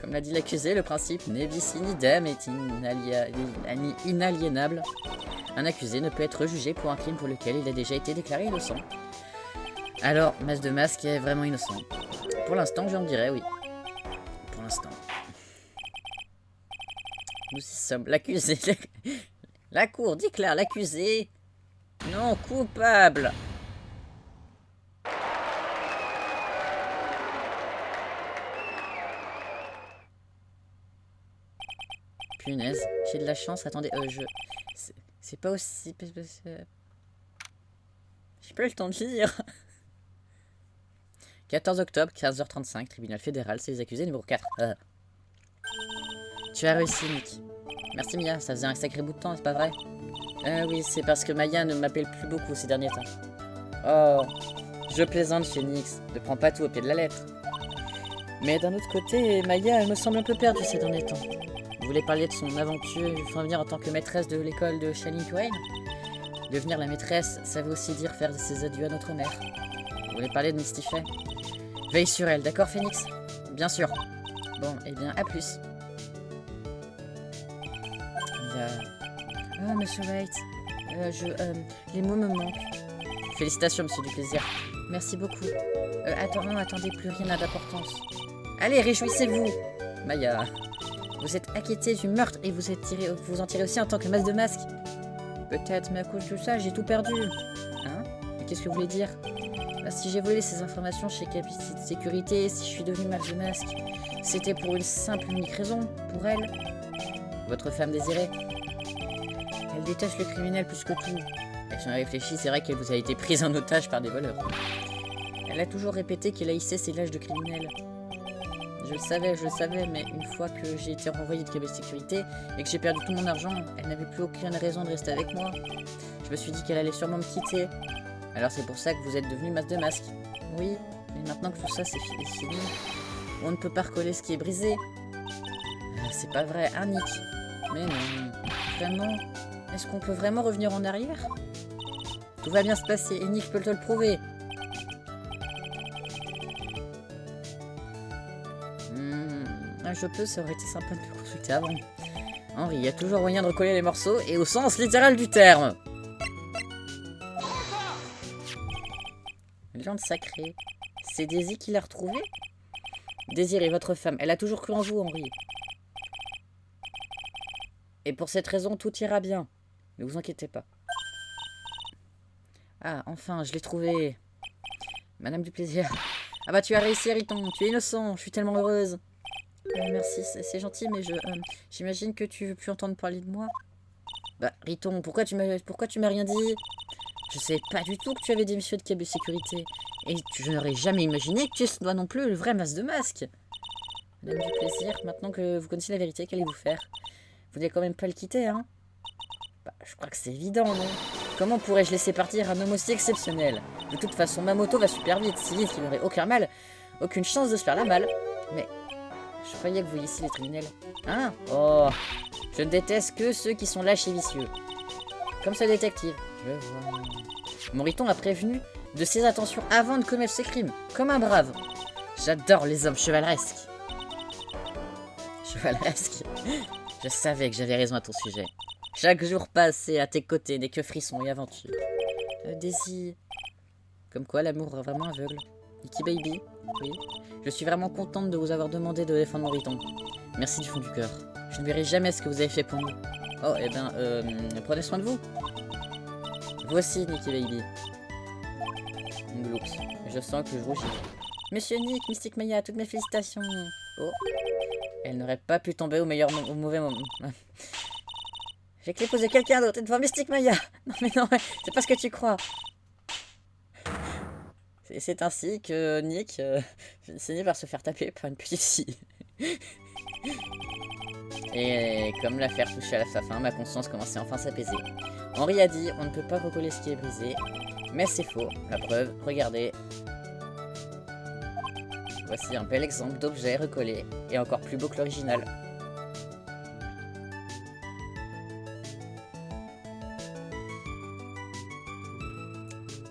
Speaker 1: Comme l'a dit l'accusé, le principe ne bis in idem est inaliénable. Un accusé ne peut être jugé pour un crime pour lequel il a déjà été déclaré innocent. Alors, Masque de Masque est vraiment innocent. Pour l'instant, j'en dirais oui. Pour l'instant. Nous y sommes. L'accusé... La cour déclare l'accusé non coupable. Punaise, j'ai de la chance, attendez, c'est pas aussi... J'ai pas eu le temps de lire. 14 octobre, 15h35, tribunal fédéral, c'est les accusés numéro 4. Tu as réussi, Nick. Merci Mia, ça faisait un sacré bout de temps, c'est pas vrai? Oui, c'est parce que Maya ne m'appelle plus beaucoup ces derniers temps. Oh, je plaisante, Phoenix, ne prends pas tout au pied de la lettre. Mais d'un autre côté, Maya, elle me semble un peu perdue ces derniers temps. Vous voulez parler de son aventure, venir en tant que maîtresse de l'école de Shania Twain? Devenir la maîtresse, ça veut aussi dire faire ses adieux à notre mère. Vous voulez parler de Misty Fay? Veille sur elle, d'accord Phoenix? Bien sûr. Bon, eh bien, à plus. Oh, monsieur Wright. Les mots me manquent. Félicitations, monsieur Duplaisir. Merci beaucoup. Attendez, plus rien n'a d'importance. Allez, réjouissez-vous. Maya, vous êtes inquiété du meurtre et vous en tirez aussi en tant que Masque de Masque. Peut-être, mais à cause de ça, j'ai tout perdu. qu'est-ce que vous voulez dire? Bah, si j'ai volé ces informations chez Capacity de Sécurité, si je suis devenu Max de Masque, c'était pour une simple unique raison, pour elle. Votre femme désirée. Elle déteste le criminel plus que tout. Et si on réfléchit, c'est vrai qu'elle vous a été prise en otage par des voleurs. Elle a toujours répété qu'elle haïssait ces lâches de criminels. Je le savais, mais une fois que j'ai été renvoyé de Capacity de Sécurité et que j'ai perdu tout mon argent, elle n'avait plus aucune raison de rester avec moi. Je me suis dit qu'elle allait sûrement me quitter. Alors c'est pour ça que vous êtes devenu Max de Masque. Oui, mais maintenant que tout ça c'est fini, on ne peut pas recoller ce qui est brisé. C'est pas vrai, hein Nick? Mais non, vraiment? Est-ce qu'on peut vraiment revenir en arrière? Tout va bien se passer et Nick peut te le prouver. Je peux, ça aurait été sympa de me consulter avant. Henri, il y a toujours moyen de recoller les morceaux et au sens littéral du terme. Viande sacrée. C'est Daisy qui l'a retrouvée? Désirée, votre femme, elle a toujours cru en vous, Henri. Et pour cette raison, tout ira bien. Ne vous inquiétez pas. Ah, enfin, je l'ai trouvée. Madame du plaisir. Ah bah tu as réussi, Riton. Tu es innocent. Je suis tellement heureuse. Merci, c'est gentil, mais j'imagine que tu veux plus entendre parler de moi. Bah, Riton, pourquoi tu m'as rien dit? Je savais pas du tout que tu avais démissionné de Capacity de Sécurité. Et je n'aurais jamais imaginé que tu sois non plus le vrai Max de Masque. Madame du plaisir, maintenant que vous connaissez la vérité, qu'allez-vous faire? Vous n'allez quand même pas le quitter, hein? Bah, je crois que c'est évident, non? Comment pourrais-je laisser partir un homme aussi exceptionnel? De toute façon, ma moto va super vite, si vite qu'il n'aurait aucune chance de se faire la malle. Mais je croyais que vous voyiez ici les criminels. Hein? Oh, je ne déteste que ceux qui sont lâches et vicieux. Comme ce détective. Je vois. Moriton a prévenu de ses intentions avant de commettre ses crimes. Comme un brave. J'adore les hommes chevaleresques. Chevaleresques. Je savais que j'avais raison à ton sujet. Chaque jour passé à tes côtés n'est que frissons et aventures. Daisy. Comme quoi l'amour est vraiment aveugle. Nicky Baby. Oui. Je suis vraiment contente de vous avoir demandé de défendre Moriton. Merci du fond du cœur. Je ne verrai jamais ce que vous avez fait pour nous. Oh, eh ben, prenez soin de vous. Voici Nicky Baby. Gloops. Je sens que je rougis. Monsieur Nick, Mystic Maya, toutes mes félicitations. Oh. Elle n'aurait pas pu tomber au mauvais moment. J'ai que l'épouse de quelqu'un d'autre devant Mystic Maya. Non mais non, c'est pas ce que tu crois. C'est ainsi que Nick finit par se faire taper par une petite fille. Et comme l'affaire touchait à sa fin, ma conscience commençait enfin à s'apaiser. Henri a dit, on ne peut pas recoller ce qui est brisé. Mais c'est faux. La preuve, regardez. Voici un bel exemple d'objet recollé et encore plus beau que l'original.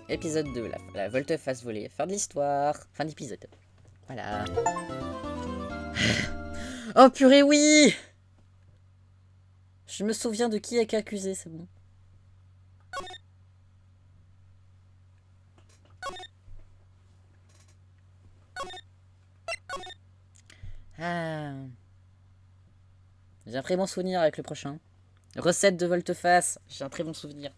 Speaker 1: Épisode 2, la volte-face volée. Fin de l'histoire. Fin d'épisode. Voilà. Oh purée, oui! Je me souviens de qui est accusé, c'est bon. Ah. J'ai un très bon souvenir avec le prochain. Recette de volte-face. J'ai un très bon souvenir.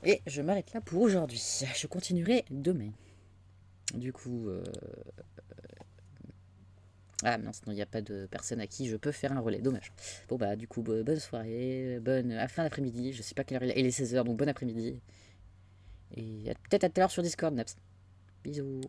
Speaker 1: Et je m'arrête là pour aujourd'hui. Je continuerai demain. Du coup... Ah non, sinon il n'y a pas de personne à qui je peux faire un relais. Dommage. Bon bah du coup, bonne soirée. Bonne fin d'après-midi. Je sais pas quelle heure il est. Il est 16h, donc bon après-midi. Et peut-être à tout à l'heure sur Discord, Naps. Bisous.